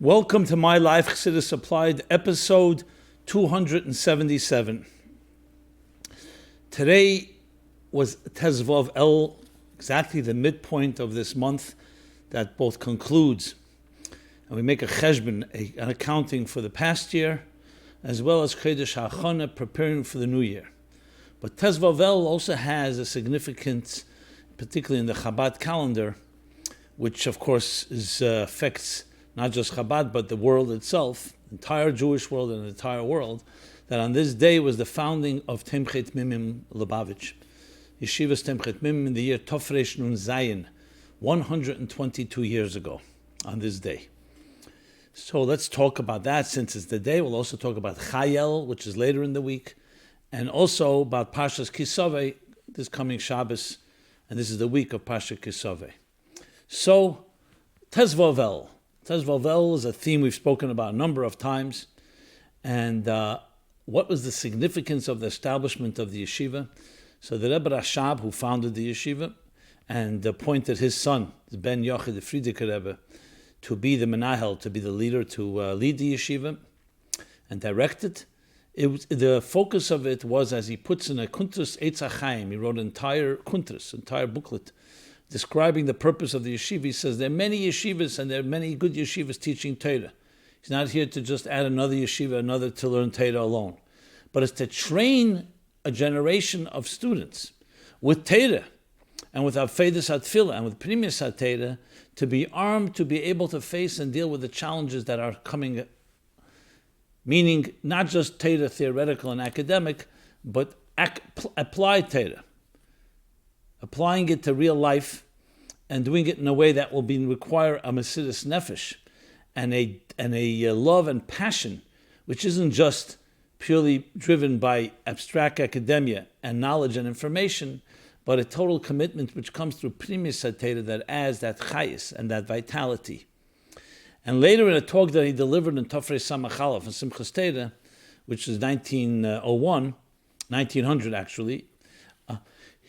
Welcome to My Life Chassidus Applied, episode 277. Today was Tezvav El, exactly the midpoint of this month that both concludes, and we make a cheshbon, an accounting for the past year, as well as Chodesh HaChana, preparing for the new year. But Tezvav El also has a significance, particularly in the Chabad calendar, which of course affects not just Chabad, but the world itself, the entire Jewish world and the entire world, that on this day was the founding of Temchet Mimim Lubavitch, Yeshivas Temchet Mimim in the year Tofresh Nun Zayin, 122 years ago, on this day. So let's talk about that since it's the day. We'll also talk about Chayel, which is later in the week, and also about Parshas Kisaveh, this coming Shabbos, and this is the week of Parshas Kisaveh. So, Tezvav El. Tezvav El is a theme we've spoken about a number of times. And what was the significance of the establishment of the yeshiva? So the Rebbe Rashab, who founded the yeshiva, and appointed his son, Ben Yochid, the Frierdiker Rebbe, to be the menahel, to be the leader, to lead the yeshiva and direct it. The focus of it was, as he puts in a Kuntras Eitz HaChaim, he wrote an entire Kuntras, entire booklet, describing the purpose of the yeshiva. He says there are many yeshivas and there are many good yeshivas teaching Torah. He's not here to just add another yeshiva, another to learn Torah alone, but it's to train a generation of students with Torah and with Avfedas HaTfilah and with Pnimius HaTorah to be armed, to be able to face and deal with the challenges that are coming, meaning not just Torah theoretical and academic, but applied Torah. Applying it to real life and doing it in a way that will require a Mesirus Nefesh and a love and passion, which isn't just purely driven by abstract academia and knowledge and information, but a total commitment which comes through Pnimius HaTorah that adds that chayis and that vitality. And later in a talk that he delivered in Tofrei Samach Aleph in Simchas Torah, which is 1900 actually,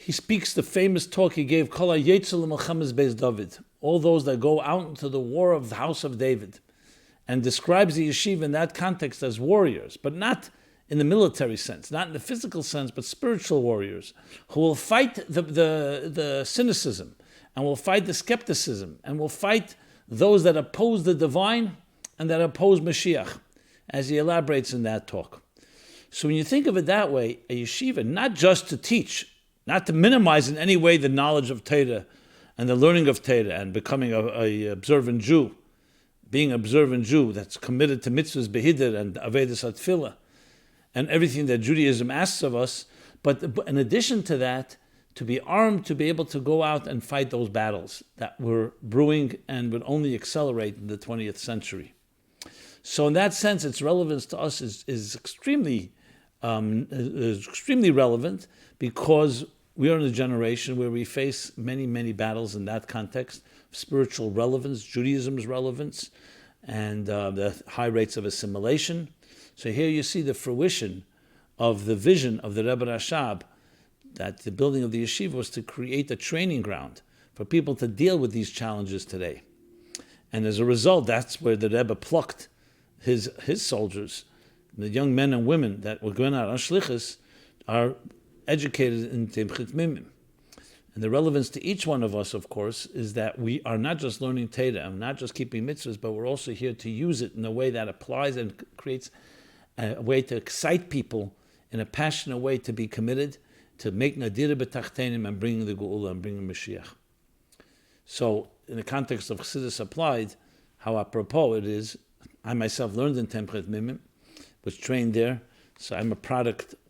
he speaks the famous talk he gave, Kol HaYetzel L'Melchemes Beis David, all those that go out into the war of the house of David, and describes the yeshiva in that context as warriors, but not in the military sense, not in the physical sense, but spiritual warriors, who will fight the cynicism, and will fight the skepticism, and will fight those that oppose the divine, and that oppose Mashiach, as he elaborates in that talk. So when you think of it that way, a yeshiva, not just to teach, not to minimize in any way the knowledge of Torah and the learning of Torah and becoming a observant Jew, being an observant Jew that's committed to mitzvahs behider and avedas atfilah and everything that Judaism asks of us, but in addition to that, to be armed to be able to go out and fight those battles that were brewing and would only accelerate in the 20th century. So in that sense, its relevance to us is extremely relevant, because we are in a generation where we face many, many battles in that context, spiritual relevance, Judaism's relevance, and the high rates of assimilation. So here you see the fruition of the vision of the Rebbe Rashab, that the building of the yeshiva was to create a training ground for people to deal with these challenges today. And as a result, that's where the Rebbe plucked his soldiers, the young men and women that were going out on shlichus, are educated in Temchet Mimim. And the relevance to each one of us, of course, is that we are not just learning Torah and not just keeping mitzvahs, but we're also here to use it in a way that applies and creates a way to excite people in a passionate way to be committed, to make Nadira B'Tachtenim and bringing the Geula and bringing Mashiach. So, in the context of Chassidus Applied, how apropos it is, I myself learned in Temchet Mimim, was trained there. So I'm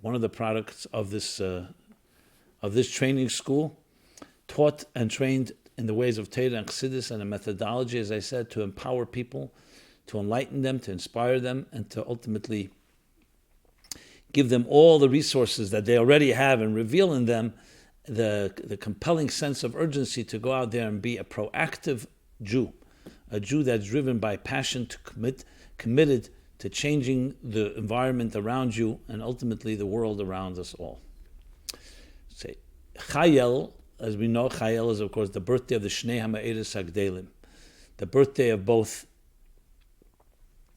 one of the products of this training school, taught and trained in the ways of Torah and Chassidus and a methodology, as I said, to empower people, to enlighten them, to inspire them, and to ultimately give them all the resources that they already have and reveal in them the compelling sense of urgency to go out there and be a proactive Jew, a Jew that's driven by passion, to committed to changing the environment around you and ultimately the world around us all. Say, Chayel, as we know, Chayel is of course the birthday of the Shnei HaMa'eres HaGdelim, the birthday of both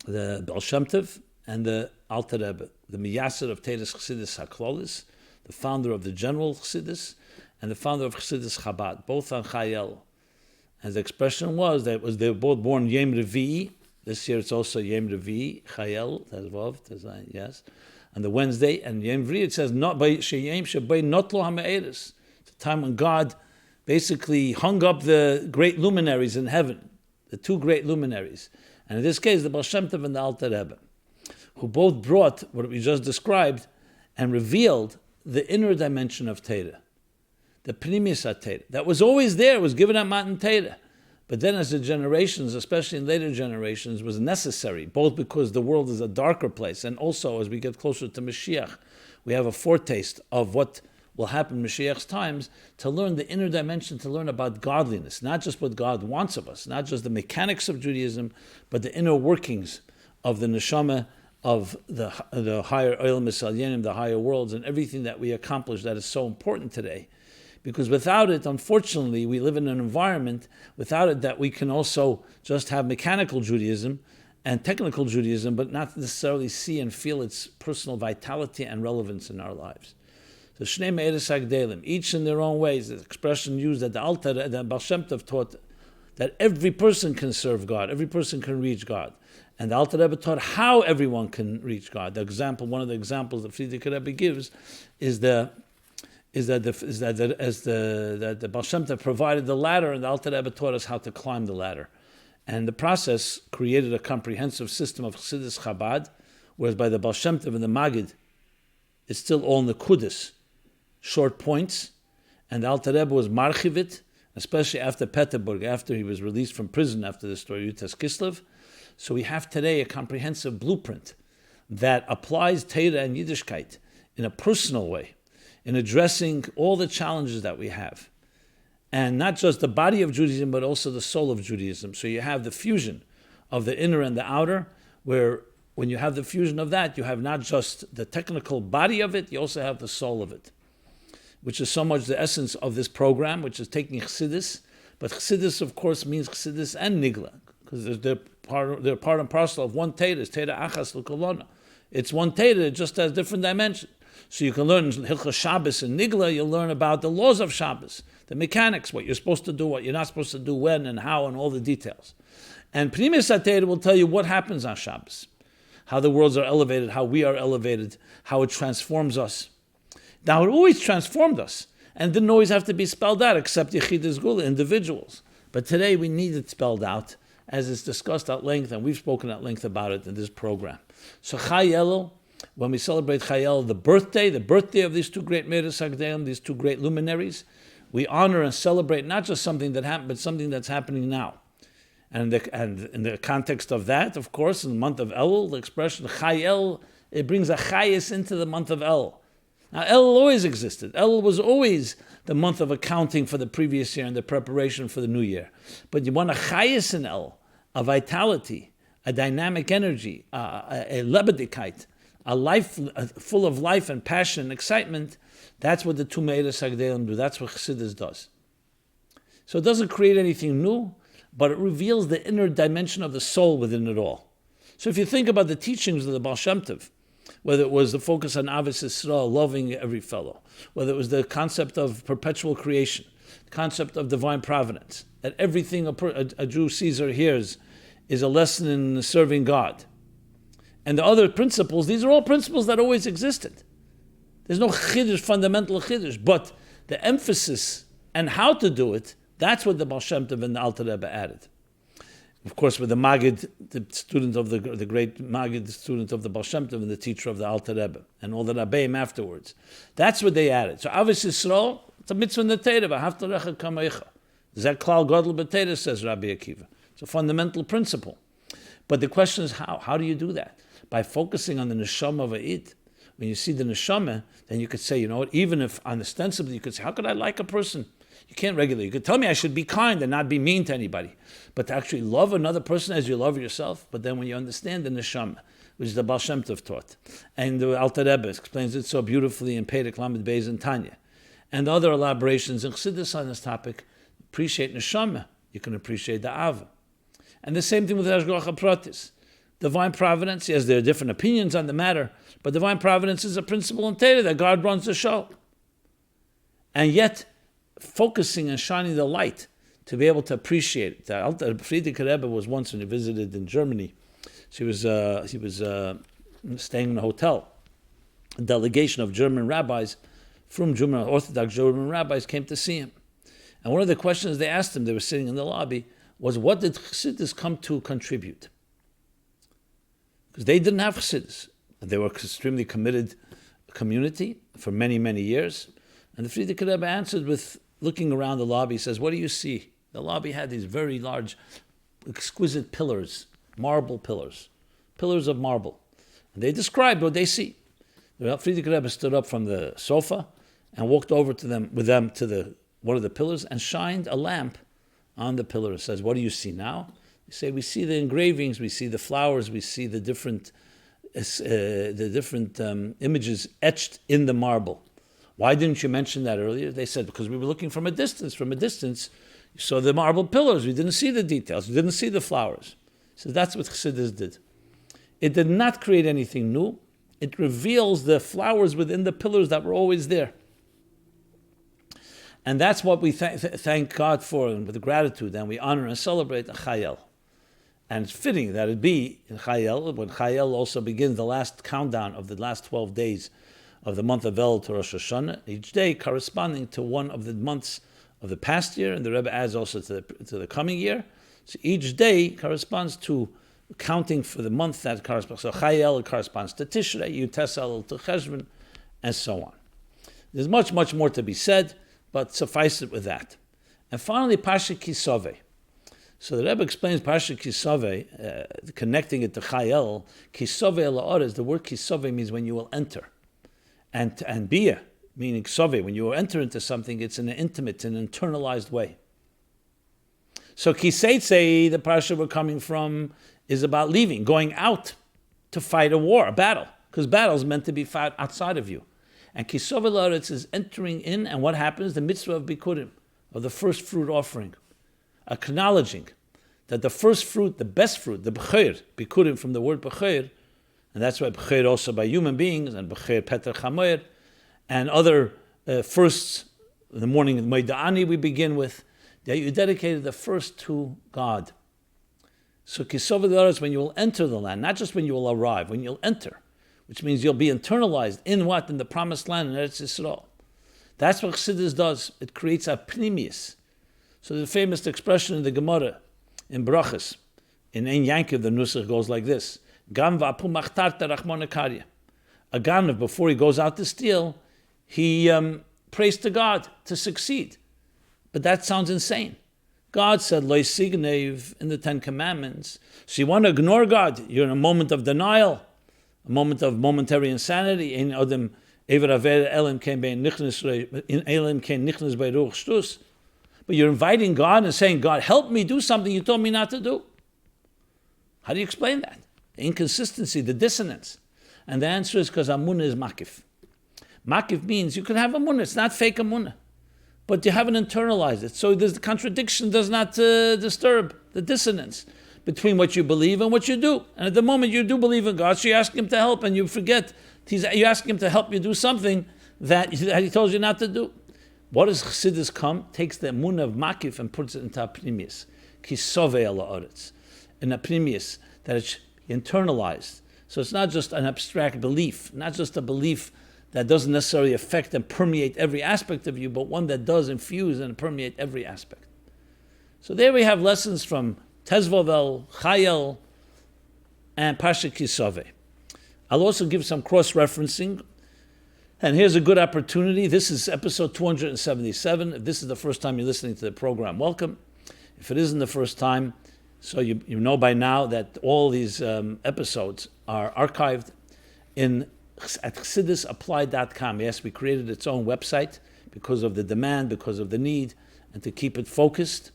the Baal Shem Tov and the Alter Rebbe, the Miyaser of Teres Chassidus HaKlolis, the founder of the General Chassidus, and the founder of Chassidus Chabad, both on Chayel. And the expression was that they were both born Yom Revi'i. This year it's also Yom Revi'i, Chayel, Tezvav, yes. On the Wednesday, and Yom Revi'i it says, not by Sheyem Shabay Notlo HaMe'eres. It's a time when God basically hung up the great luminaries in heaven, the two great luminaries. And in this case, the Baal Shem Tov and the Alter Rebbe, who both brought what we just described and revealed the inner dimension of Torah, the Pnimis HaTorah, that was always there, was given at Matan Torah. But then as the generations, especially in later generations, was necessary, both because the world is a darker place, and also as we get closer to Mashiach, we have a foretaste of what will happen in Mashiach's times, to learn the inner dimension, to learn about godliness, not just what God wants of us, not just the mechanics of Judaism, but the inner workings of the neshama, of the higher Olam Misalyanim, the higher worlds, and everything that we accomplish that is so important today. Because without it, unfortunately, we live in an environment, without it, that we can also just have mechanical Judaism and technical Judaism, but not necessarily see and feel its personal vitality and relevance in our lives. So Shnei Me'eres HaGdelim, each in their own ways, the expression used that the Baal Shem Tov taught that every person can serve God, every person can reach God. And the Alter Rebbe taught how everyone can reach God. One of the examples that Friedrich Rebbe gives is that the Baal Shem Tov provided the ladder, and the Alter Rebbe taught us how to climb the ladder. And the process created a comprehensive system of Chassidus Chabad, whereas by the Baal Shem Tov and the Magid, it's still all Nekudis, short points, and the Alter Rebbe was marchivit, especially after Peterburg, after he was released from prison after the story of Yutas Kislev. So we have today a comprehensive blueprint that applies Torah and Yiddishkeit in a personal way, in addressing all the challenges that we have. And not just the body of Judaism, but also the soul of Judaism. So you have the fusion of the inner and the outer, where when you have the fusion of that, you have not just the technical body of it, you also have the soul of it, which is so much the essence of this program, which is taking Chassidus. But Chassidus, of course, means Chassidus and Nigla, because they're part and parcel of one Torah, Torah Achas L'Kolona. It's one Torah, it just has different dimensions. So you can learn Hilchos Shabbos and Nigla, you'll learn about the laws of Shabbos, the mechanics, what you're supposed to do, what you're not supposed to do, when and how, and all the details. And Pnimis HaTorah will tell you what happens on Shabbos, how the worlds are elevated, how we are elevated, how it transforms us. Now, it always transformed us, and didn't always have to be spelled out, except Yechidus Gula, individuals. But today we need it spelled out, as it's discussed at length, and we've spoken at length about it in this program. So Chai Elul, when we celebrate Chai Elul, the birthday of these two great Me'eres HaGdelim, these two great luminaries, we honor and celebrate not just something that happened, but something that's happening now. And in the context of that, of course, in the month of Elul, the expression Chai Elul, it brings a chayis into the month of Elul. Now, Elul always existed. Elul was always the month of accounting for the previous year and the preparation for the new year. But you want a chayis in Elul, a vitality, a dynamic energy, a lebedikite, a life full of life and passion and excitement. That's what the two Me'eres HaGdelim do. That's what Chassidus does. So it doesn't create anything new, but it reveals the inner dimension of the soul within it all. So if you think about the teachings of the Baal Shem Tov, whether it was the focus on Avos Yisrael, loving every fellow, whether it was the concept of perpetual creation, the concept of divine providence, that everything a Jew sees or hears is a lesson in serving God. And the other principles, these are all principles that always existed. There's no chiddush, fundamental chiddush, but the emphasis and how to do it, that's what the Baal Shem Tov and the Alter Rebbe added. Of course, with the Magid, the student of the great Magid, the student of the Baal Shem Tov and the teacher of the Alter Rebbe, and all the Rabbeim afterwards. That's what they added. So Avos Yisrael, it's a mitzvah in the Torah, v'ahavta recha kameicha. Zeh klal gadol b'Torah, says Rabbi Akiva. It's a fundamental principle. But the question is how? How do you do that? By focusing on the neshama of Eid. When you see the neshama, then you could say, you know what, even if ostensibly you could say, how could I like a person? You can't regulate. You could tell me I should be kind and not be mean to anybody. But to actually love another person as you love yourself, but then when you understand the neshama, which the Baal Shem Tov taught, and the Alter Rebbe explains it so beautifully in Perek Lamed Beis and Tanya, and other elaborations in Chassidus on this topic, appreciate neshama, you can appreciate the Ava. And the same thing with Hashgacha Pratis. divine providence. Yes, there are different opinions on the matter, but divine providence is a principle in Torah that God runs the show. And yet, focusing and shining the light to be able to appreciate it. Friedrich Rebbe was once when he visited in Germany. So he was staying in a hotel. A delegation of German rabbis from German Orthodox German rabbis came to see him. And one of the questions they asked him, they were sitting in the lobby, was what did Chassidus come to contribute? Because they didn't have Chassidus. They were an extremely committed community for many, many years. And the Friedrich Rebbe answered with looking around the lobby. He says, what do you see? The lobby had these very large, exquisite pillars, marble pillars of marble. And they described what they see. The Friedrich Rebbe stood up from the sofa and walked over to them to one of the pillars and shined a lamp on the pillar. It says, what do you see now? They say, we see the engravings, we see the flowers, we see the different images etched in the marble. Why didn't you mention that earlier? They said, because we were looking from a distance. From a distance, you saw the marble pillars. We didn't see the details. We didn't see the flowers. So that's what Chassidus did. It did not create anything new. It reveals the flowers within the pillars that were always there. And that's what we thank God for, and with gratitude, and we honor and celebrate Chayel. And it's fitting that it be in Chayel, when Chayel also begins the last countdown of the last 12 days of the month of Elul to Rosh Hashanah, each day corresponding to one of the months of the past year, and the Rebbe adds also to the coming year. So each day corresponds to counting for the month that corresponds. So Chayel corresponds to Tishrei, Yutesel to Cheshvan, and so on. There's much, much more to be said, but suffice it with that. And finally, Parsha Kisove. So the Rebbe explains Parsha Kisove, connecting it to Chayel. Kisove la'orez, the word Kisove means when you will enter. And bia, meaning Kisove, when you enter into something, it's in an intimate, an internalized way. So Kiseitse, the Parsha we're coming from, is about leaving, going out to fight a war, a battle, because battle is meant to be fought outside of you. And Kisove la'aretz is entering in, and what happens? The mitzvah of Bikurim, of the first fruit offering, acknowledging that the first fruit, the best fruit, the B'cher, Bikurim from the word B'cher, and that's why B'cher also by human beings, and B'cher Peter Chamoyer, and other firsts, in the morning of Maiden we begin with, that you dedicated the first to God. So Kisov is when you will enter the land, not just when you will arrive, when you'll enter, which means you'll be internalized in what? In the promised land, in Eretz Yisrael. That's what Chassidus does. It creates a pnimius. So the famous expression in the Gemara, in Brachas, in Ein Yankiv, the Nusach goes like this: Gam va'apu machtarta rachmona karya. A Ganav, before he goes out to steal, he prays to God to succeed. But that sounds insane. God said, Lo signev, in the Ten Commandments. So you want to ignore God. You're in a moment of denial, a moment of momentary insanity. But you're inviting God and saying, God, help me do something you told me not to do. How do you explain that? The inconsistency, the dissonance. And the answer is because amunah is makif. Makif means you can have amunah. It's not fake amunah. But you haven't internalized it. So the contradiction does not disturb the dissonance between what you believe and what you do. And at the moment you do believe in God, so you ask Him to help and you forget. You ask Him to help you do something that He told you not to do. What does Chassidus come? Takes the emunah of makif and puts it into a pnimius. Kisove ala oretz. In a pnimius, that it's internalized. So it's not just an abstract belief, not just a belief that doesn't necessarily affect and permeate every aspect of you, but one that does infuse and permeate every aspect. So there we have lessons from Tezvovel, Chayel, and Parsha Kisove. I'll also give some cross-referencing. And here's a good opportunity. This is episode 277. If this is the first time you're listening to the program, welcome. If it isn't the first time, so you know by now that all these episodes are archived at ChassidusApply.com. Yes, we created its own website because of the demand, because of the need, and to keep it focused.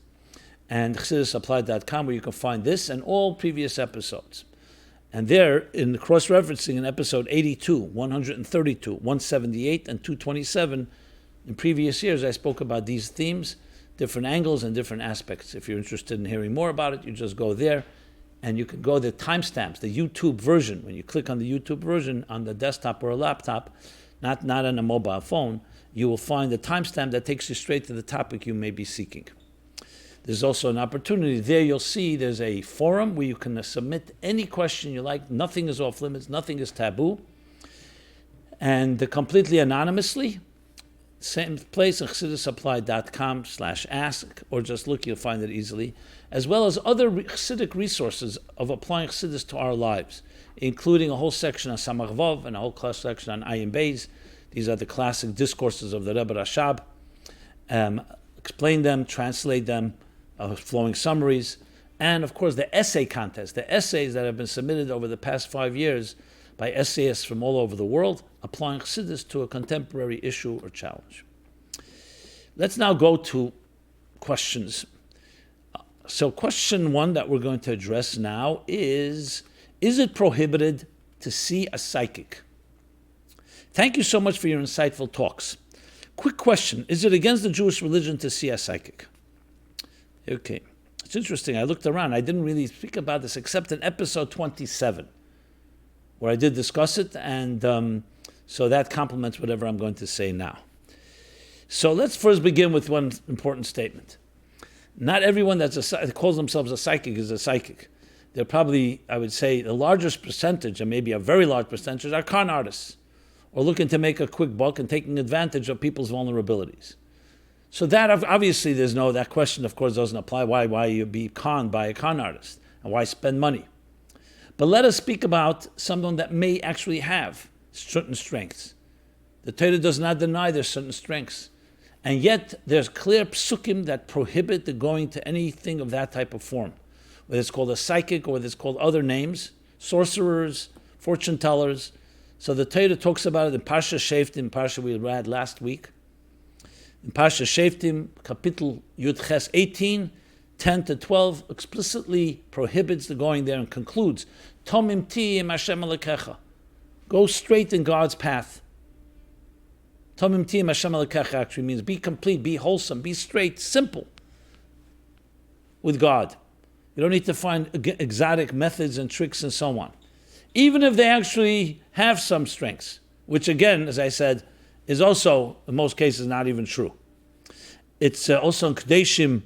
And ChassidusApply.com, where you can find this and all previous episodes. And there, in the cross-referencing in episode 82, 132, 178, and 227, in previous years, I spoke about these themes, different angles and different aspects. If you're interested in hearing more about it, you just go there and you can go to the timestamps, the YouTube version. When you click on the YouTube version on the desktop or a laptop, not on a mobile phone, you will find the timestamp that takes you straight to the topic you may be seeking. There's also an opportunity. There you'll see there's a forum where you can submit any question you like. Nothing is off limits. Nothing is taboo. And completely anonymously. Same place, chassidusapply.com/ask, or just look, you'll find it easily, as well as other Chassidic resources of applying Chassidus to our lives, including a whole section on Samach Vav and a whole class section on Ayin Beis. These are the classic discourses of the Rebbe Rashab. Explain them, translate them, flowing summaries, and of course the essay contest, the essays that have been submitted over the past 5 years by essayists from all over the world, applying Chassidus to a contemporary issue or challenge. Let's now go to questions. So question one that we're going to address now is it prohibited to see a psychic? Thank you so much for your insightful talks. Quick question, is it against the Jewish religion to see a psychic? Okay, it's interesting, I looked around, I didn't really speak about this except in episode 27, where I did discuss it, and so that complements whatever I'm going to say now. So let's first begin with one important statement. Not everyone that calls themselves a psychic is a psychic. They're probably, I would say, the largest percentage, and maybe a very large percentage, are con artists, or looking to make a quick buck and taking advantage of people's vulnerabilities. So that, obviously, that question, of course, doesn't apply. Why you be conned by a con artist? And why spend money? But let us speak about someone that may actually have certain strengths. The Torah does not deny there's certain strengths. And yet, there's clear psukim that prohibit the going to anything of that type of form. Whether it's called a psychic or whether it's called other names, sorcerers, fortune tellers. So the Torah talks about it in Parsha Sheftim, Parsha we read last week. In Parsha Sheftim, Kapitel Yud Ches 18, 10 to 12, explicitly prohibits the going there and concludes, Tomim ti im Hashem Elokecha. Go straight in God's path. Tomim ti im Hashem Elokecha actually means be complete, be wholesome, be straight, simple with God. You don't need to find exotic methods and tricks and so on. Even if they actually have some strengths, which again, as I said, is also, in most cases, not even true. It's also in Kedeshim,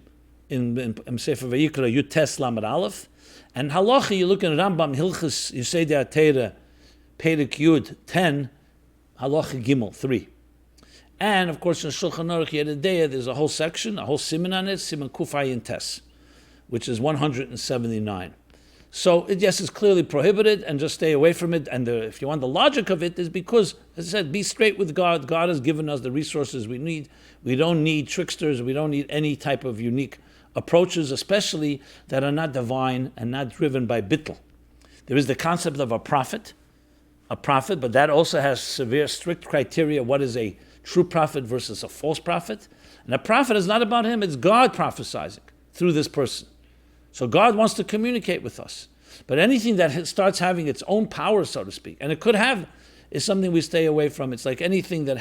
in Sefer Vayikra, Yud Tes Lamed Aleph. And Halacha, you look in Rambam, Hilchus, you say the Atera, Perek Yud 10, Halacha Gimel 3. And of course, in Shulchan Aruch Yededeya, there's a whole section, a whole siman on it, Siman Kuf Ayin Tes, which is 179. So, yes, it's clearly prohibited, and just stay away from it. And if you want the logic of it, is because, as I said, be straight with God. God has given us the resources we need. We don't need tricksters. We don't need any type of unique approaches, especially that are not divine and not driven by bittul. There is the concept of a prophet, but that also has severe, strict criteria. What is a true prophet versus a false prophet? And a prophet is not about him. It's God prophesizing through this person. So God wants to communicate with us. But anything that starts having its own power, so to speak, and it could have, is something we stay away from. It's like anything that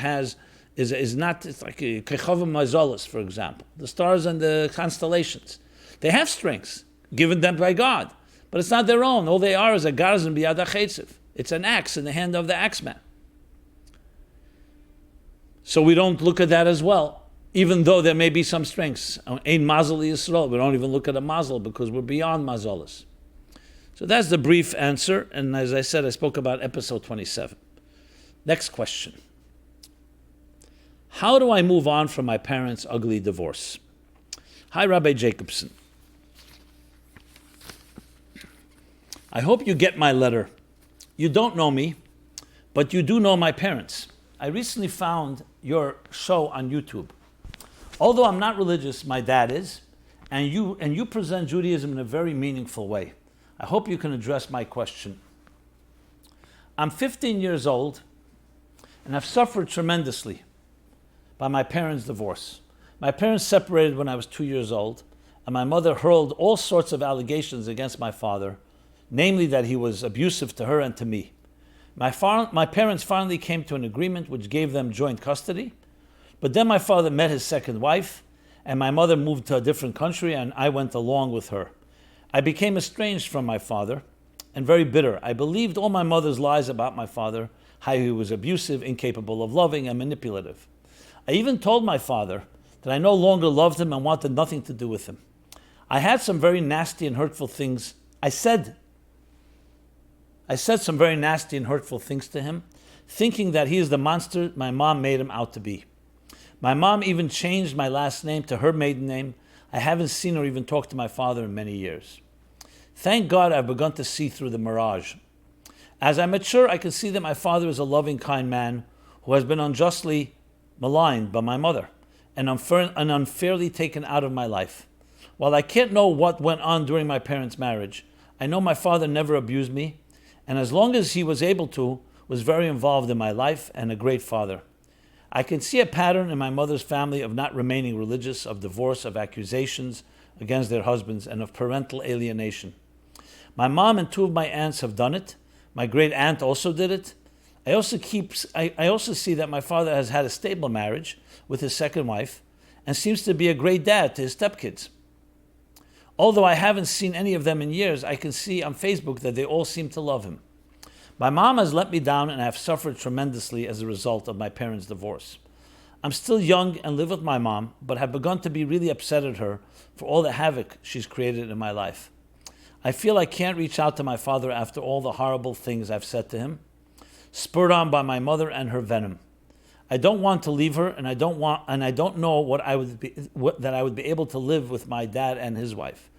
is not, it's like Kechavim Mazolos, for example. The stars and the constellations. They have strengths given them by God, but it's not their own. All they are is a garzin biyad ha'chetziv. It's an axe in the hand of the axeman. So we don't look at that as well. Even though there may be some strengths. Ein mazel Yisrael. We don't even look at a mazel because we're beyond mazolas. So that's the brief answer. And as I said, I spoke about episode 27. Next question. How do I move on from my parents' ugly divorce? Hi, Rabbi Jacobson. I hope you get my letter. You don't know me, but you do know my parents. I recently found your show on YouTube. Although I'm not religious, my dad is, and you present Judaism in a very meaningful way. I hope you can address my question. I'm 15 years old, and I've suffered tremendously by my parents' divorce. My parents separated when I was 2 years old, and my mother hurled all sorts of allegations against my father, namely that he was abusive to her and to me. My parents finally came to an agreement which gave them joint custody. But then my father met his second wife, and my mother moved to a different country, and I went along with her. I became estranged from my father and very bitter. I believed all my mother's lies about my father, how he was abusive, incapable of loving, and manipulative. I even told my father that I no longer loved him and wanted nothing to do with him. I had some very nasty and hurtful things. I said some very nasty and hurtful things to him, thinking that he is the monster my mom made him out to be. My mom even changed my last name to her maiden name. I haven't seen or even talked to my father in many years. Thank God I've begun to see through the mirage. As I mature, I can see that my father is a loving, kind man who has been unjustly maligned by my mother and unfairly taken out of my life. While I can't know what went on during my parents' marriage, I know my father never abused me, and as long as he was able to, was very involved in my life and a great father. I can see a pattern in my mother's family of not remaining religious, of divorce, of accusations against their husbands, and of parental alienation. My mom and two of my aunts have done it. My great aunt also did it. I also see that my father has had a stable marriage with his second wife and seems to be a great dad to his stepkids. Although I haven't seen any of them in years, I can see on Facebook that they all seem to love him. My mom has let me down and I have suffered tremendously as a result of my parents' divorce. I'm still young and live with my mom, but have begun to be really upset at her for all the havoc she's created in my life. I feel I can't reach out to my father after all the horrible things I've said to him, spurred on by my mother and her venom. I don't want to leave her, and I don't know that I would be able to live with my dad and his wife.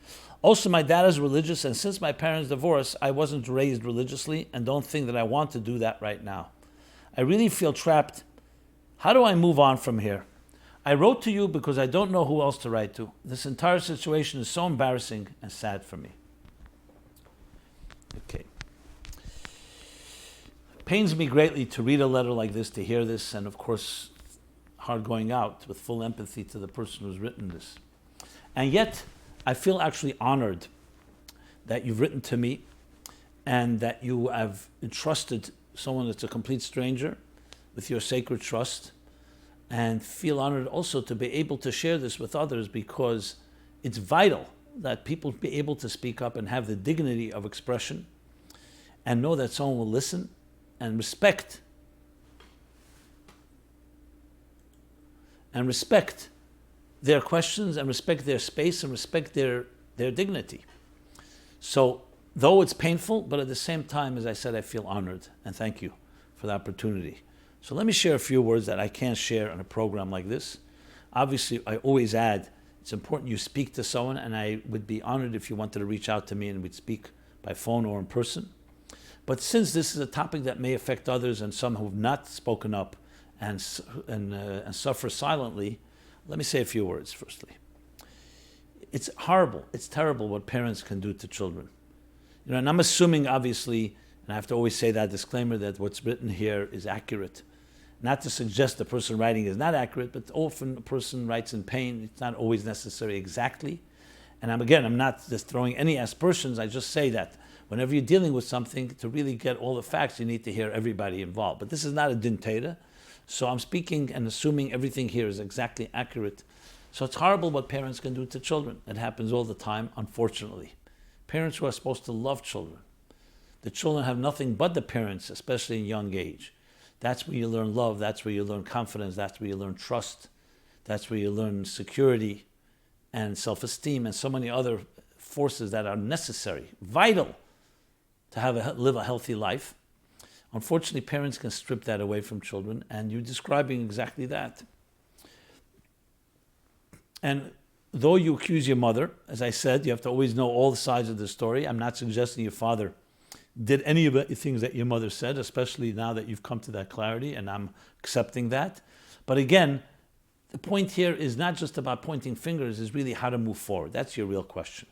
Also, my dad is religious, and since my parents' divorce, I wasn't raised religiously and don't think that I want to do that right now. I really feel trapped. How do I move on from here? I wrote to you because I don't know who else to write to. This entire situation is so embarrassing and sad for me. Okay. It pains me greatly to read a letter like this, to hear this, and of course, hard going out with full empathy to the person who's written this. And yet, I feel actually honored that you've written to me and that you have entrusted someone that's a complete stranger with your sacred trust, and feel honored also to be able to share this with others, because it's vital that people be able to speak up and have the dignity of expression and know that someone will listen and respect their questions and respect their space and respect their dignity. So, though it's painful, but at the same time, as I said, I feel honored, and thank you for the opportunity. So let me share a few words that I can't share on a program like this. Obviously, I always add, it's important you speak to someone, and I would be honored if you wanted to reach out to me and we'd speak by phone or in person. But since this is a topic that may affect others and some who have not spoken up and suffer silently, let me say a few words firstly. It's horrible, it's terrible what parents can do to children. And I'm assuming, obviously, and I have to always say that disclaimer, that what's written here is accurate. Not to suggest the person writing is not accurate, but often a person writes in pain. It's not always necessary exactly. And I'm not just throwing any aspersions. I just say that whenever you're dealing with something, to really get all the facts, you need to hear everybody involved. But this is not a dintata. So I'm speaking and assuming everything here is exactly accurate. So it's horrible what parents can do to children. It happens all the time, unfortunately. Parents who are supposed to love children. The children have nothing but the parents, especially in young age. That's where you learn love. That's where you learn confidence. That's where you learn trust. That's where you learn security and self-esteem and so many other forces that are necessary, vital to live a healthy life. Unfortunately, parents can strip that away from children, and you're describing exactly that. And though you accuse your mother, as I said, you have to always know all the sides of the story. I'm not suggesting your father did any of the things that your mother said, especially now that you've come to that clarity, and I'm accepting that. But again, the point here is not just about pointing fingers, it's really how to move forward. That's your real question.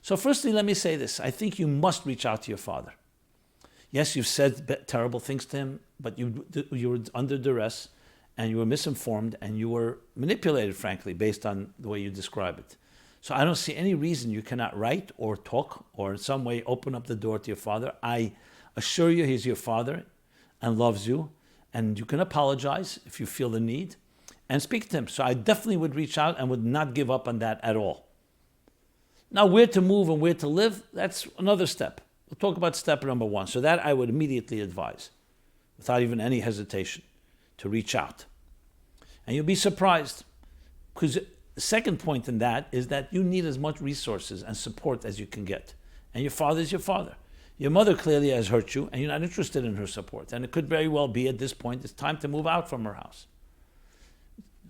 So firstly, let me say this. I think you must reach out to your father. Yes, you've said terrible things to him, but you were under duress, and you were misinformed, and you were manipulated, frankly, based on the way you describe it. So I don't see any reason you cannot write or talk or in some way open up the door to your father. I assure you he's your father and loves you, and you can apologize if you feel the need and speak to him. So I definitely would reach out and would not give up on that at all. Now, where to move and where to live, that's another step. We'll talk about step number 1. So that I would immediately advise, without even any hesitation, to reach out. And you'll be surprised, because the second point in that is that you need as much resources and support as you can get. And your father is your father. Your mother clearly has hurt you, and you're not interested in her support. And it could very well be at this point, it's time to move out from her house.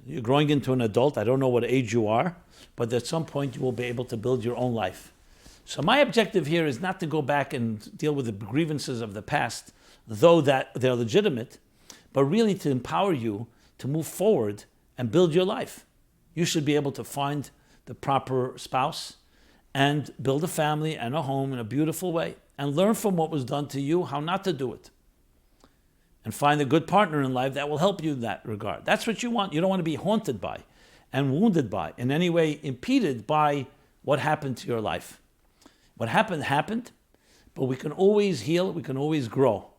You're growing into an adult. I don't know what age you are, but at some point you will be able to build your own life. So my objective here is not to go back and deal with the grievances of the past, though that they're legitimate, but really to empower you to move forward and build your life. You should be able to find the proper spouse and build a family and a home in a beautiful way, and learn from what was done to you how not to do it. And find a good partner in life that will help you in that regard. That's what you want. You don't want to be haunted by and wounded by, in any way impeded by what happened to your life. What happened, happened, but we can always heal, we can always grow.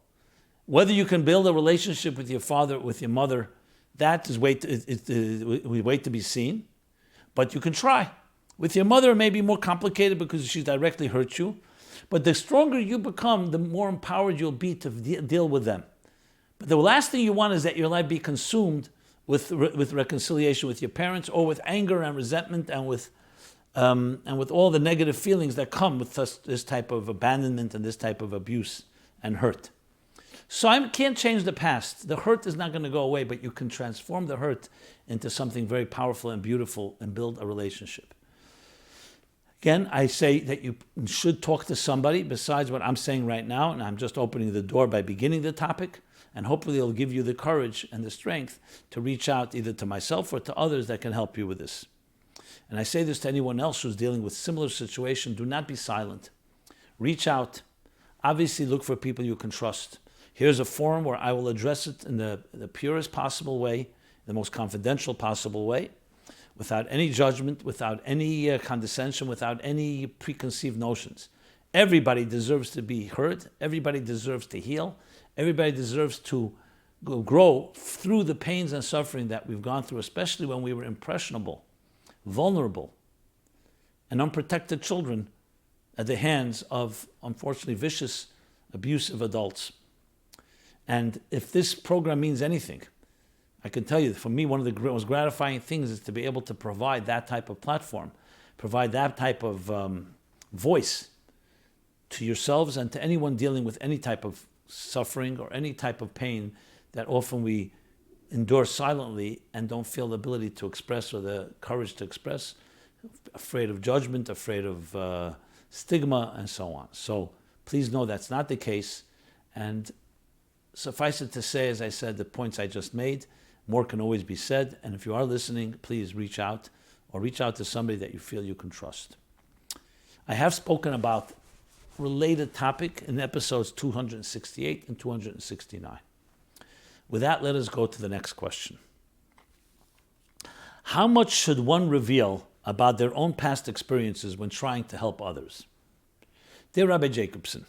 Whether you can build a relationship with your father, with your mother, that is wait to be seen, but you can try. With your mother, it may be more complicated because she directly hurt you, but the stronger you become, the more empowered you'll be to deal with them. But the last thing you want is that your life be consumed with reconciliation with your parents, or with anger and resentment, and with all the negative feelings that come with this type of abandonment and this type of abuse and hurt. So I can't change the past. The hurt is not going to go away, but you can transform the hurt into something very powerful and beautiful and build a relationship. Again, I say that you should talk to somebody besides what I'm saying right now, and I'm just opening the door by beginning the topic, and hopefully it'll give you the courage and the strength to reach out either to myself or to others that can help you with this. And I say this to anyone else who's dealing with similar situation: do not be silent. Reach out. Obviously, look for people you can trust. Here's a forum where I will address it in the purest possible way, the most confidential possible way, without any judgment, without any condescension, without any preconceived notions. Everybody deserves to be heard. Everybody deserves to heal. Everybody deserves to grow through the pains and suffering that we've gone through, especially when we were impressionable, vulnerable, and unprotected children at the hands of, unfortunately, vicious, abusive adults. And if this program means anything, I can tell you, for me, one of the most gratifying things is to be able to provide that type of platform, provide that type of voice to yourselves and to anyone dealing with any type of suffering or any type of pain that often we endure silently and don't feel the ability to express or the courage to express, afraid of judgment, afraid of stigma, and so on. So please know that's not the case. And suffice it to say, as I said, the points I just made, more can always be said. And if you are listening, please reach out, or reach out to somebody that you feel you can trust. I have spoken about related topic in episodes 268 and 269. With that, let us go to the next question. How much should one reveal about their own past experiences when trying to help others? Dear Rabbi Jacobson,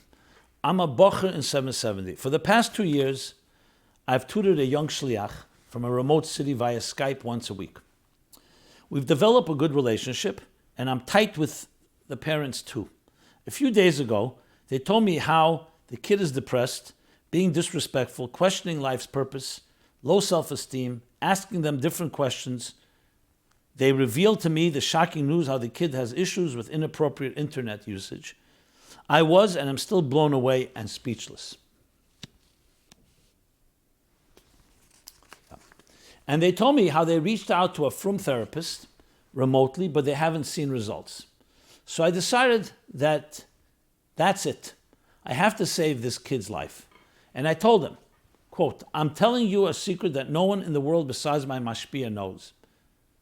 I'm a bocher in 770. For the past 2 years, I've tutored a young shliach from a remote city via Skype once a week. We've developed a good relationship, and I'm tight with the parents too. A few days ago, they told me how the kid is depressed, being disrespectful, questioning life's purpose, low self-esteem, asking them different questions. They revealed to me the shocking news how the kid has issues with inappropriate internet usage. I was and am still blown away and speechless. And they told me how they reached out to a frum therapist remotely, but they haven't seen results. So I decided that that's it. I have to save this kid's life. And I told him, quote, I'm telling you a secret that no one in the world besides my mashpia knows,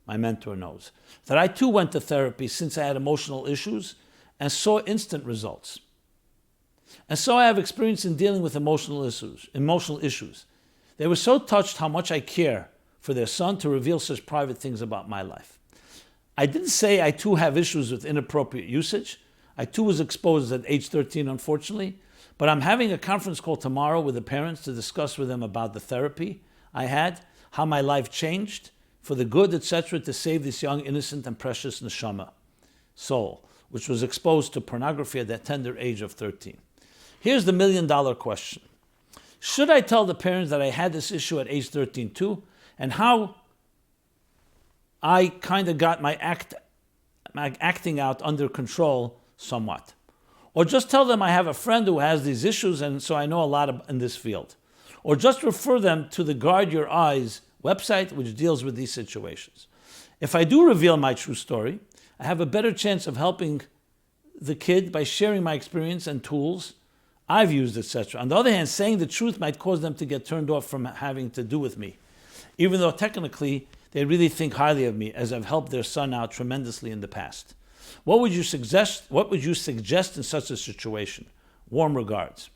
my mentor knows, that I too went to therapy since I had emotional issues and saw instant results. And so I have experience in dealing with emotional issues. They were so touched how much I care for their son to reveal such private things about my life. I didn't say I too have issues with inappropriate usage. I too was exposed at age 13, unfortunately. But I'm having a conference call tomorrow with the parents to discuss with them about the therapy I had, how my life changed for the good, etc., to save this young, innocent, and precious neshama, soul. which was exposed to pornography at the tender age of 13. Here's the $1,000,000 question. Should I tell the parents that I had this issue at age 13 too, and how I kind of got my acting out under control somewhat? Or just tell them I have a friend who has these issues and so I know a lot in this field? Or just refer them to the Guard Your Eyes website, which deals with these situations. If I do reveal my true story, I have a better chance of helping the kid by sharing my experience and tools I've used, etc. On the other hand, saying the truth might cause them to get turned off from having to do with me, even though technically they really think highly of me, as I've helped their son out tremendously in the past. What would you suggest in such a situation? Warm regards.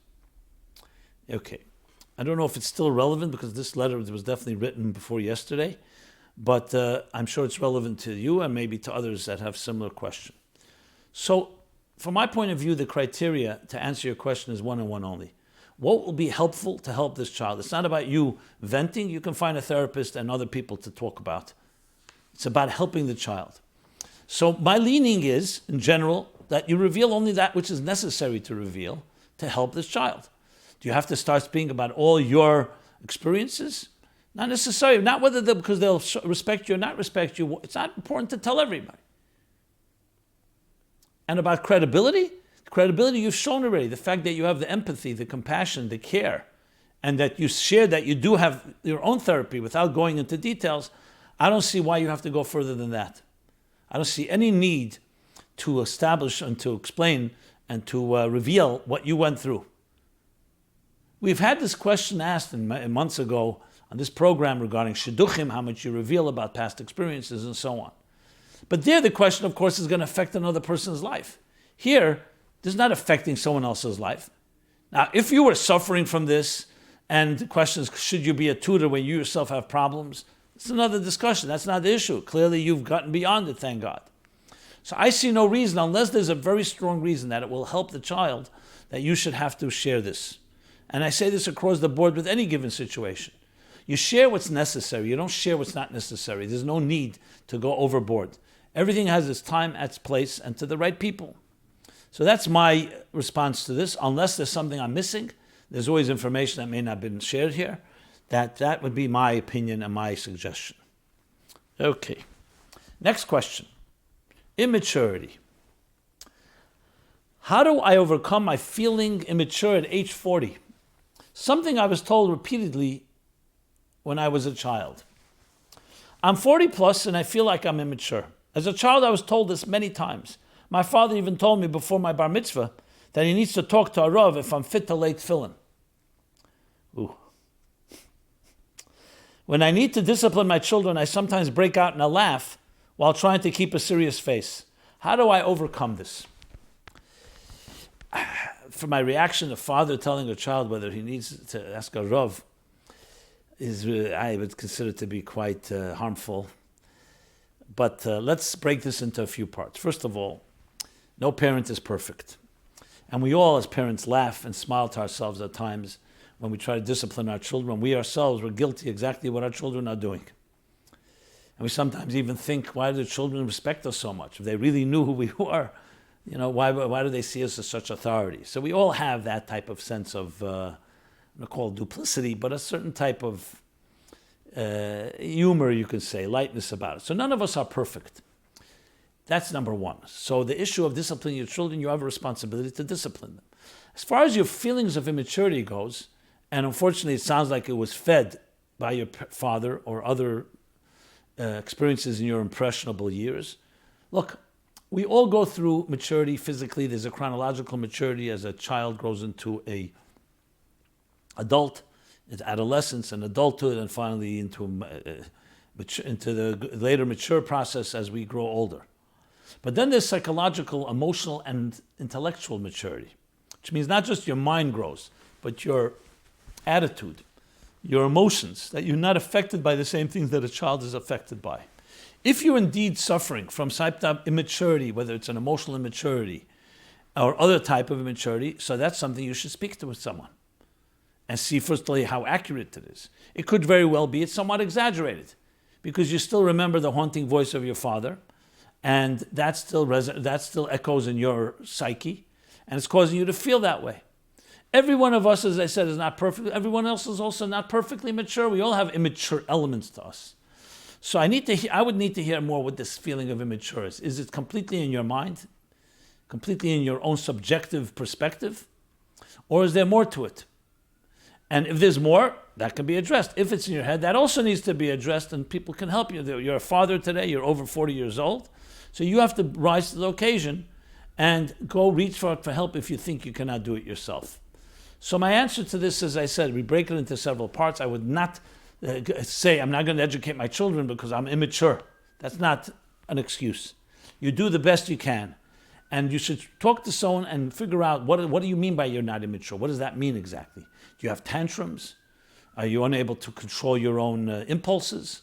Okay. I don't know if it's still relevant because this letter was definitely written before yesterday, but I'm sure it's relevant to you and maybe to others that have similar question. So, from my point of view, the criteria to answer your question is one and one only. What will be helpful to help this child? It's not about you venting. You can find a therapist and other people to talk about. It's about helping the child. So my leaning is, in general, that you reveal only that which is necessary to reveal to help this child. Do you have to start speaking about all your experiences? Not necessarily. Not whether because they'll respect you or not respect you. It's not important to tell everybody. And about credibility you've shown already. The fact that you have the empathy, the compassion, the care, and that you share that you do have your own therapy without going into details, I don't see why you have to go further than that. I don't see any need to establish and to explain and to reveal what you went through. We've had this question asked months ago on this program regarding shidduchim, how much you reveal about past experiences and so on. But there the question, of course, is going to affect another person's life. Here, this is not affecting someone else's life. Now, if you were suffering from this, and the question is, should you be a tutor when you yourself have problems? It's another discussion. That's not the issue. Clearly, you've gotten beyond it, thank God. So I see no reason, unless there's a very strong reason that it will help the child, that you should have to share this. And I say this across the board with any given situation. You share what's necessary. You don't share what's not necessary. There's no need to go overboard. Everything has its time, its place, and to the right people. So that's my response to this. Unless there's something I'm missing, there's always information that may not have been shared here. That would be my opinion and my suggestion. Okay. Next question. Immaturity. How do I overcome my feeling immature at age 40? Something I was told repeatedly when I was a child. I'm 40 plus and I feel like I'm immature. As a child, I was told this many times. My father even told me before my bar mitzvah that he needs to talk to a rav if I'm fit to lay tefillin. Ooh. When I need to discipline my children, I sometimes break out in a laugh while trying to keep a serious face. How do I overcome this? For my reaction, a father telling a child whether he needs to ask a rav is, I would consider to be quite harmful. But let's break this into a few parts. First of all, no parent is perfect. And we all, as parents, laugh and smile to ourselves at times when we try to discipline our children. We ourselves were guilty exactly what our children are doing. And we sometimes even think, why do the children respect us so much? If they really knew who we are, why do they see us as such authority? So we all have that type of sense of, I'm not call it duplicity, but a certain type of humor, you could say, lightness about it. So none of us are perfect. That's number one. So the issue of disciplining your children, you have a responsibility to discipline them. As far as your feelings of immaturity goes, and unfortunately it sounds like it was fed by your father or other experiences in your impressionable years, look, we all go through maturity physically. There's a chronological maturity as a child grows into a adult, into adolescence and adulthood, and finally into the later mature process as we grow older. But then there's psychological, emotional, and intellectual maturity, which means not just your mind grows, but your attitude, your emotions, that you're not affected by the same things that a child is affected by. If you're indeed suffering from some type of immaturity, whether it's an emotional immaturity or other type of immaturity, so that's something you should speak to with someone and see firstly how accurate it is. It could very well be it's somewhat exaggerated because you still remember the haunting voice of your father And that still echoes in your psyche, and it's causing you to feel that way. Every one of us, as I said, is not perfect. Everyone else is also not perfectly mature. We all have immature elements to us. So I would need to hear more what this feeling of immature is. Is it completely in your mind? Completely in your own subjective perspective? Or is there more to it? And if there's more, that can be addressed. If it's in your head, that also needs to be addressed, and people can help you. You're a father today, you're over 40 years old, so you have to rise to the occasion and go reach for help if you think you cannot do it yourself. So my answer to this, as I said, we break it into several parts. I would not say I'm not going to educate my children because I'm immature. That's not an excuse. You do the best you can. And you should talk to someone and figure out what do you mean by you're not immature? What does that mean exactly? Do you have tantrums? Are you unable to control your own impulses?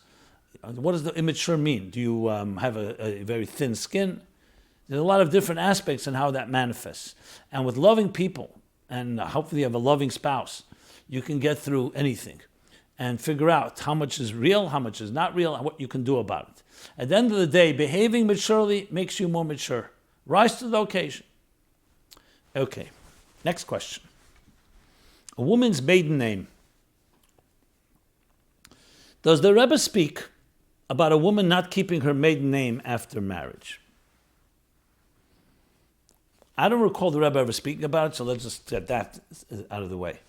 What does the immature mean? Do you have a very thin skin? There's a lot of different aspects in how that manifests. And with loving people, and hopefully you have a loving spouse, you can get through anything and figure out how much is real, how much is not real, and what you can do about it. At the end of the day, behaving maturely makes you more mature. Rise to the occasion. Okay, next question. A woman's maiden name. Does the Rebbe speak about a woman not keeping her maiden name after marriage? I don't recall the Rebbe ever speaking about it, so let's just get that out of the way.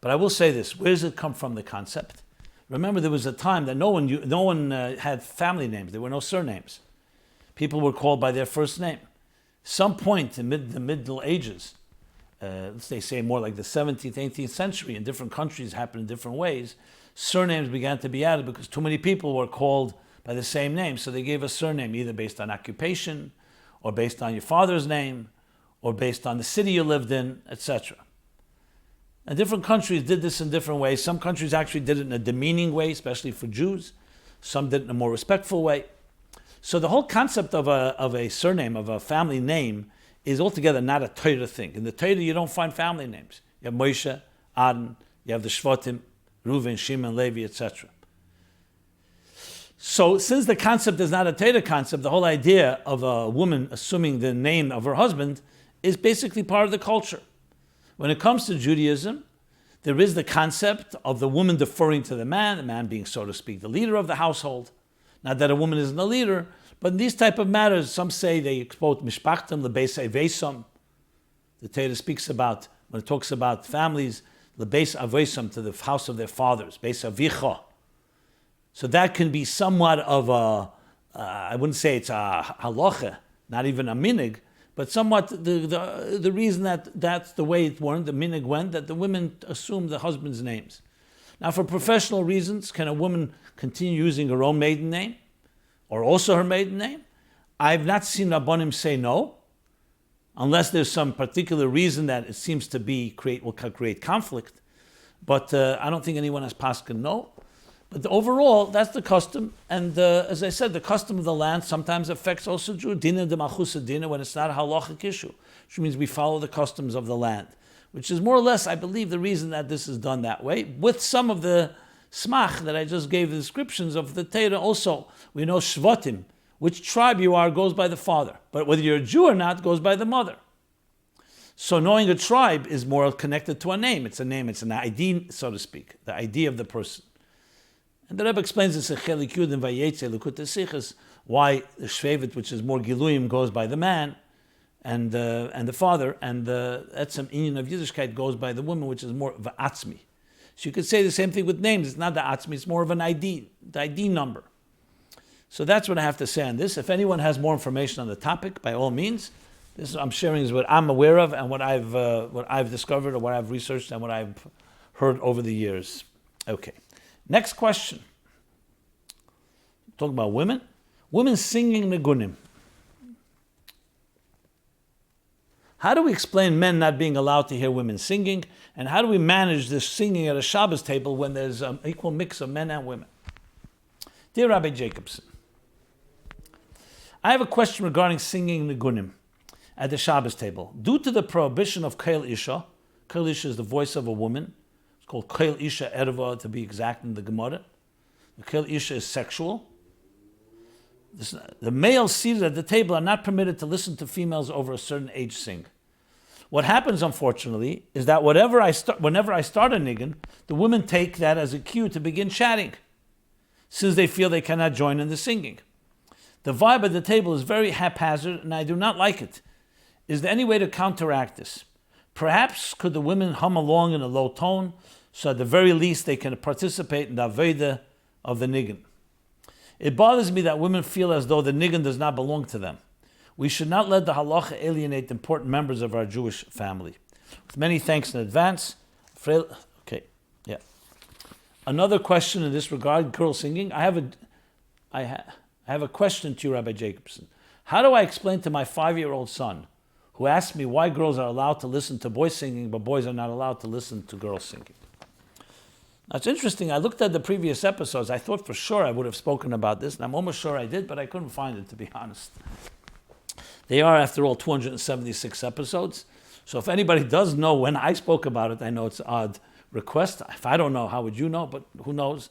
But I will say this: where does it come from, the concept? Remember, there was a time that no one had family names. There were no surnames. People were called by their first name. Some point in the Middle Ages, they say more like the 17th, 18th century, in different countries happened in different ways, surnames began to be added because too many people were called by the same name. So they gave a surname either based on occupation, or based on your father's name, or based on the city you lived in, etc. And different countries did this in different ways. Some countries actually did it in a demeaning way, especially for Jews. Some did it in a more respectful way. So the whole concept of a surname, of a family name, is altogether not a Torah thing. In the Torah, you don't find family names. You have Moshe, Aaron, you have the Shvatim, Reuven, Shimon, Levi, etc. So since the concept is not a Torah concept, the whole idea of a woman assuming the name of her husband is basically part of the culture. When it comes to Judaism, there is the concept of the woman deferring to the man being, so to speak, the leader of the household. Not that a woman isn't a leader, but in these type of matters, some say they quote mishpachtim lebeis avesam. The Torah speaks about, when it talks about families, lebeis avesam, to the house of their fathers, beis avicha. So that can be somewhat of I wouldn't say it's a halacha, not even a minig, but somewhat the reason that's the way it went, the minig went, that the women assume the husband's names. Now, for professional reasons, can a woman continue using her own maiden name, or also her maiden name? I've not seen Rabbanim say no, unless there's some particular reason that it seems to will create conflict. But I don't think anyone has paskin no. But overall, that's the custom. And as I said, the custom of the land sometimes affects also Jew. Dina de malchusa dina, when it's not a halachic issue, which means we follow the customs of the land, which is more or less, I believe, the reason that this is done that way. With some of the smach that I just gave the descriptions of the Torah also, we know Shvatim, which tribe you are, goes by the father. But whether you're a Jew or not, goes by the mother. So knowing a tribe is more connected to a name. It's a name, it's an ID, so to speak, the ID of the person. And the Rebbe explains this in Chelik Yud and Vayetze Lekutei Sichos, why the Shvevet, which is more Giluyim, goes by the man and the father, and the Etzem Inyan of Yiddishkeit goes by the woman, which is more V'atzmi. So you could say the same thing with names. It's not the Atzmi, it's more of an ID, the ID number. So that's what I have to say on this. If anyone has more information on the topic, by all means, this I'm sharing is what I'm aware of and what I've discovered or what I've researched and what I've heard over the years. Okay. Next question. Talking about women. Women singing nigunim. How do we explain men not being allowed to hear women singing? And how do we manage this singing at a Shabbos table when there's an equal mix of men and women? Dear Rabbi Jacobson, I have a question regarding singing nigunim at the Shabbos table. Due to the prohibition of Kail Isha is the voice of a woman. It's called Kail Isha Erva, to be exact, in the Gemara. The Kail Isha is sexual. The males seated at the table are not permitted to listen to females over a certain age sing. What happens, unfortunately, is that whenever I start a niggin, the women take that as a cue to begin chatting, since they feel they cannot join in the singing. The vibe at the table is very haphazard, and I do not like it. Is there any way to counteract this? Perhaps could the women hum along in a low tone, so at the very least they can participate in the aveda of the niggin. It bothers me that women feel as though the niggin does not belong to them. We should not let the halacha alienate important members of our Jewish family. With many thanks in advance. Another question in this regard, girl singing. I have a question to you, Rabbi Jacobson. How do I explain to my 5-year-old son, who asks me why girls are allowed to listen to boys singing, but boys are not allowed to listen to girls singing? Now, it's interesting. I looked at the previous episodes. I thought for sure I would have spoken about this, and I'm almost sure I did, but I couldn't find it, to be honest. They are, after all, 276 episodes. So if anybody does know when I spoke about it, I know it's an odd request. If I don't know, how would you know? But who knows?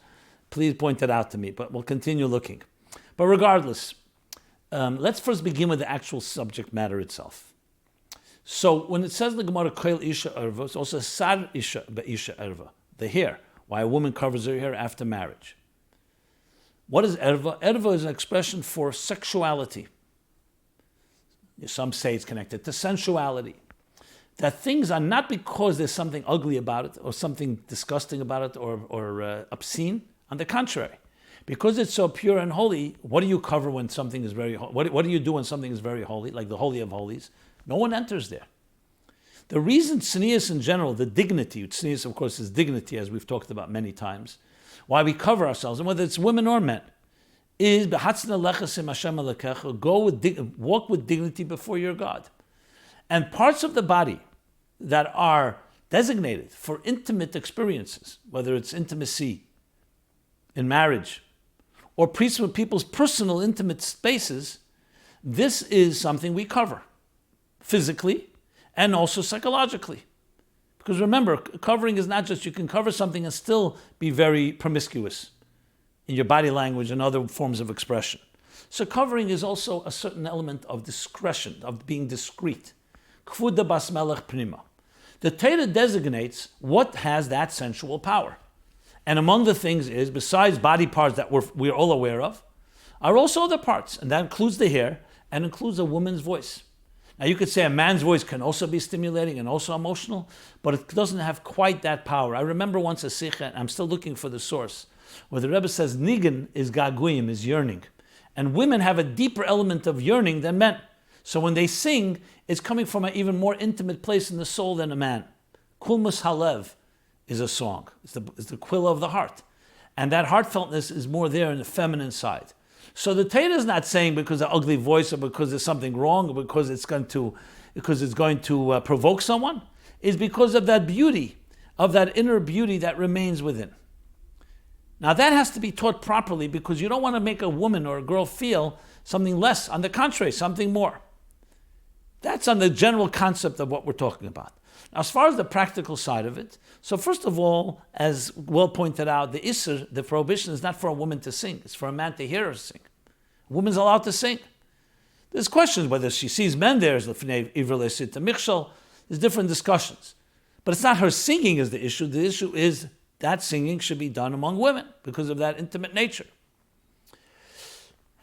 Please point it out to me, but we'll continue looking. But regardless, let's first begin with the actual subject matter itself. So when it says in the Gemara, Koil Isha Erva, it's also Sar Isha Isha Erva, the hair, why a woman covers her hair after marriage. What is Erva? Erva is an expression for sexuality. Some say it's connected to sensuality. That things are not because there's something ugly about it or something disgusting about it or obscene. On the contrary, because it's so pure and holy, what do you cover when something is very holy? What do you do when something is very holy, like the Holy of Holies? No one enters there. The reason tznius in general, the dignity, tznius of course is dignity, as we've talked about many times, why we cover ourselves, and whether it's women or men, is walk with dignity before your God. And parts of the body that are designated for intimate experiences, whether it's intimacy in marriage or people's personal intimate spaces, this is something we cover physically and also psychologically. Because remember, covering is not just you can cover something and still be very promiscuous in your body language and other forms of expression. So covering is also a certain element of discretion, of being discreet. Kvuda bas melech prima. The Torah designates what has that sensual power. And among the things is, besides body parts that we're all aware of, are also other parts. And that includes the hair and includes a woman's voice. Now you could say a man's voice can also be stimulating and also emotional, but it doesn't have quite that power. I remember once a sikha, and I'm still looking for the source, where the Rebbe says niggin is gaguyim, is yearning. And women have a deeper element of yearning than men. So when they sing, it's coming from an even more intimate place in the soul than a man. Kulmus halev is a song. It's the quill of the heart. And that heartfeltness is more there in the feminine side. So the Torah is not saying because of the ugly voice or because there's something wrong or because it's going to provoke someone. It's because of that beauty, of that inner beauty that remains within. Now that has to be taught properly because you don't want to make a woman or a girl feel something less. On the contrary, something more. That's on the general concept of what we're talking about. Now, as far as the practical side of it, so first of all, as well pointed out, the Isser, the prohibition, is not for a woman to sing. It's for a man to hear her sing. A woman's allowed to sing. There's questions whether she sees men there, there's different discussions. But it's not her singing is the issue. The issue is that singing should be done among women because of that intimate nature.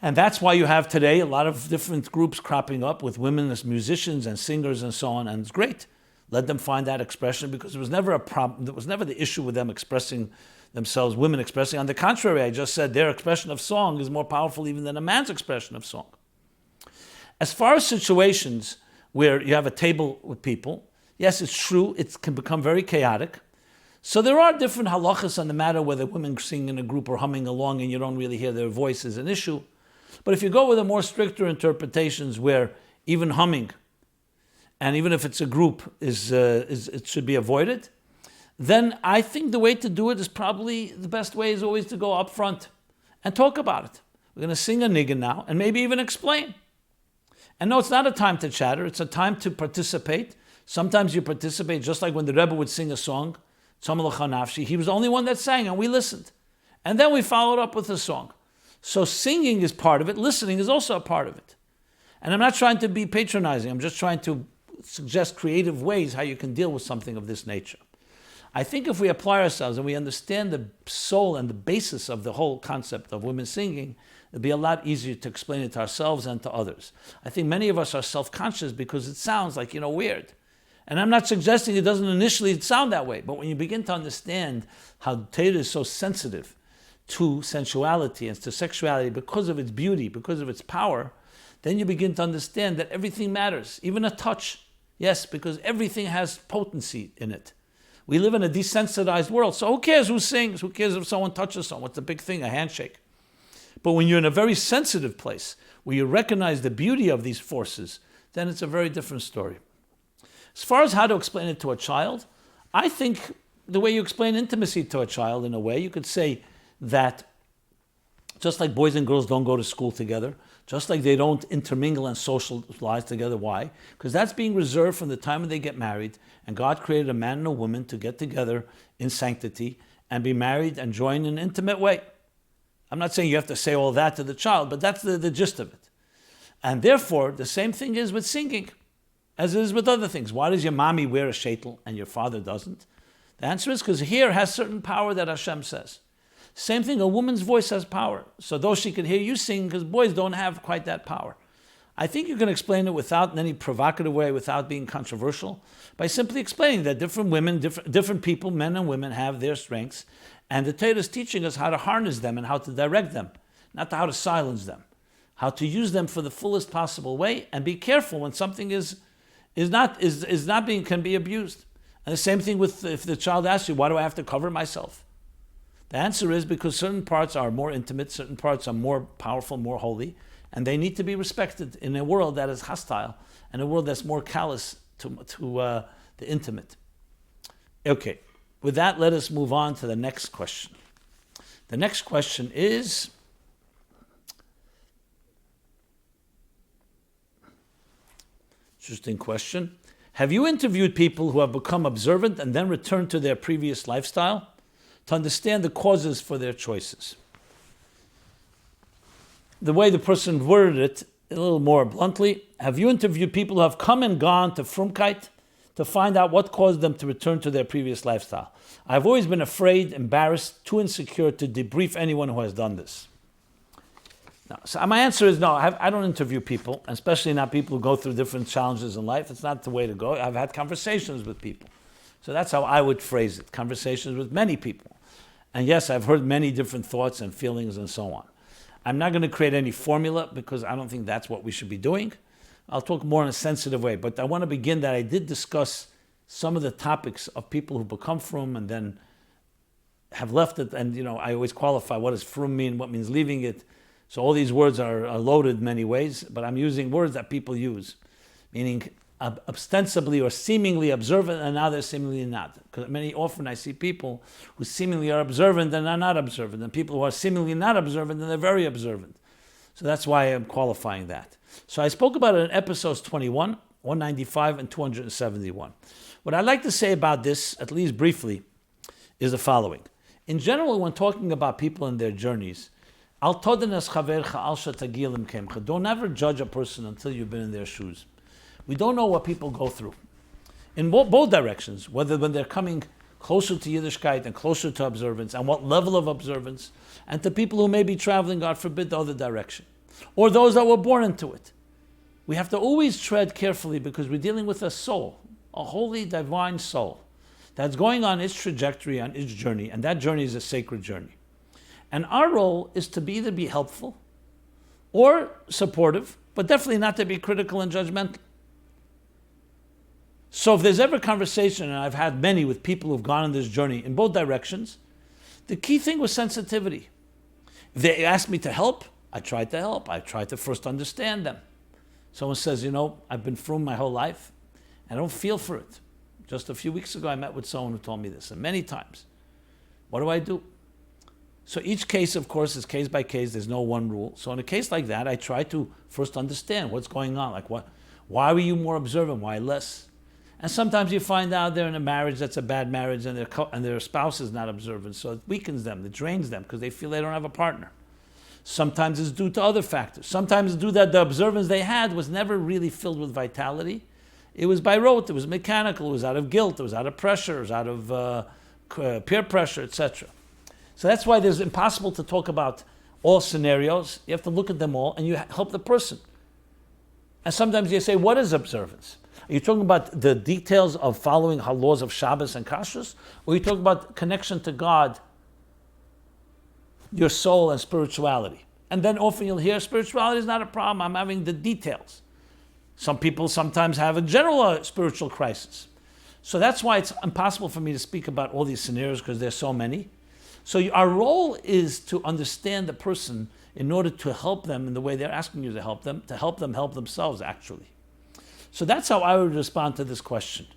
And that's why you have today a lot of different groups cropping up with women as musicians and singers and so on, and it's great. Let them find that expression because it was never a problem. There was never the issue with them expressing themselves, women expressing. On the contrary, I just said their expression of song is more powerful even than a man's expression of song. As far as situations where you have a table with people, yes, it's true, it can become very chaotic. So there are different halachas on the matter whether women sing in a group or humming along and you don't really hear their voice is an issue. But if you go with a more stricter interpretations where even humming, and even if it's a group, it should be avoided, then I think the way to do it is probably, the best way is always to go up front and talk about it. We're going to sing a niggin now and maybe even explain. And no, it's not a time to chatter, it's a time to participate. Sometimes you participate just like when the Rebbe would sing a song, he was the only one that sang and we listened. And then we followed up with a song. So singing is part of it. Listening is also a part of it. And I'm not trying to be patronizing. I'm just trying to suggest creative ways how you can deal with something of this nature. I think if we apply ourselves and we understand the soul and the basis of the whole concept of women singing, it'll be a lot easier to explain it to ourselves and to others. I think many of us are self-conscious because it sounds like, weird. And I'm not suggesting it doesn't initially sound that way, but when you begin to understand how Torah is so sensitive to sensuality and to sexuality because of its beauty, because of its power, then you begin to understand that everything matters, even a touch. Yes, because everything has potency in it. We live in a desensitized world, so who cares who sings? Who cares if someone touches someone? What's the big thing? A handshake. But when you're in a very sensitive place, where you recognize the beauty of these forces, then it's a very different story. As far as how to explain it to a child, I think the way you explain intimacy to a child, in a way, you could say that just like boys and girls don't go to school together, just like they don't intermingle and socialize together. Why? Because that's being reserved from the time when they get married, and God created a man and a woman to get together in sanctity and be married and join in an intimate way. I'm not saying you have to say all that to the child, but that's the gist of it. And therefore, the same thing is with singing, as it is with other things. Why does your mommy wear a sheitel and your father doesn't? The answer is because here has certain power that Hashem says. Same thing, a woman's voice has power. So though she can hear you sing, because boys don't have quite that power. I think you can explain it without in any provocative way, without being controversial, by simply explaining that different women, different people, men and women, have their strengths, and the Torah is teaching us how to harness them and how to direct them, not how to silence them, how to use them for the fullest possible way, and be careful when something can be abused. And the same thing with if the child asks you, why do I have to cover myself? The answer is because certain parts are more intimate, certain parts are more powerful, more holy, and they need to be respected in a world that is hostile and a world that's more callous to the intimate. Okay, with that, let us move on to the next question. The next question is, interesting question. Have you interviewed people who have become observant and then returned to their previous lifestyle to understand the causes for their choices? The way the person worded it, a little more bluntly, have you interviewed people who have come and gone to Frumkeit to find out what caused them to return to their previous lifestyle? I've always been afraid, embarrassed, too insecure to debrief anyone who has done this. Now, so my answer is no, I don't interview people, especially not people who go through different challenges in life. It's not the way to go. I've had conversations with people. So that's how I would phrase it, conversations with many people. And yes, I've heard many different thoughts and feelings and so on. I'm not going to create any formula because I don't think that's what we should be doing. I'll talk more in a sensitive way, but I want to begin that I did discuss some of the topics of people who become frum and then have left it. And, I always qualify what does frum mean, what means leaving it. So all these words are loaded in many ways, but I'm using words that people use, meaning ostensibly or seemingly observant, and now they're seemingly not. Because often I see people who seemingly are observant and are not observant, and people who are seemingly not observant and they're very observant. So that's why I'm qualifying that. So I spoke about it in episodes 21, 195, and 271. What I'd like to say about this, at least briefly, is the following. In general, when talking about people and their journeys, don't ever judge a person until you've been in their shoes. We don't know what people go through. In both directions, whether when they're coming closer to Yiddishkeit and closer to observance, and what level of observance, and to people who may be traveling, God forbid, the other direction, or those that were born into it. We have to always tread carefully because we're dealing with a soul, a holy, divine soul, that's going on its trajectory, on its journey, and that journey is a sacred journey. And our role is to either be helpful or supportive, but definitely not to be critical and judgmental. So if there's ever a conversation, and I've had many with people who've gone on this journey in both directions, the key thing was sensitivity. If they asked me to help, I tried to help. I tried to first understand them. Someone says, I've been frum my whole life. I don't feel for it. Just a few weeks ago, I met with someone who told me this, and many times. What do I do? So each case, of course, is case by case. There's no one rule. So in a case like that, I try to first understand what's going on. Like, why were you more observant? Why less? And sometimes you find out they're in a marriage that's a bad marriage and their spouse is not observant. So it weakens them, it drains them because they feel they don't have a partner. Sometimes it's due to other factors. Sometimes it's due that the observance they had was never really filled with vitality. It was by rote, it was mechanical, it was out of guilt, it was out of pressure, it was out of peer pressure, etc. So that's why it's impossible to talk about all scenarios. You have to look at them all and you help the person. And sometimes you say, what is observance? Are you talking about the details of following laws of Shabbos and kashrus? Or are you talking about connection to God, your soul and spirituality? And then often you'll hear spirituality is not a problem, I'm having the details. Some people sometimes have a general spiritual crisis. So that's why it's impossible for me to speak about all these scenarios because there's so many. So our role is to understand the person in order to help them in the way they're asking you to help them help themselves actually. So that's how I would respond to this question.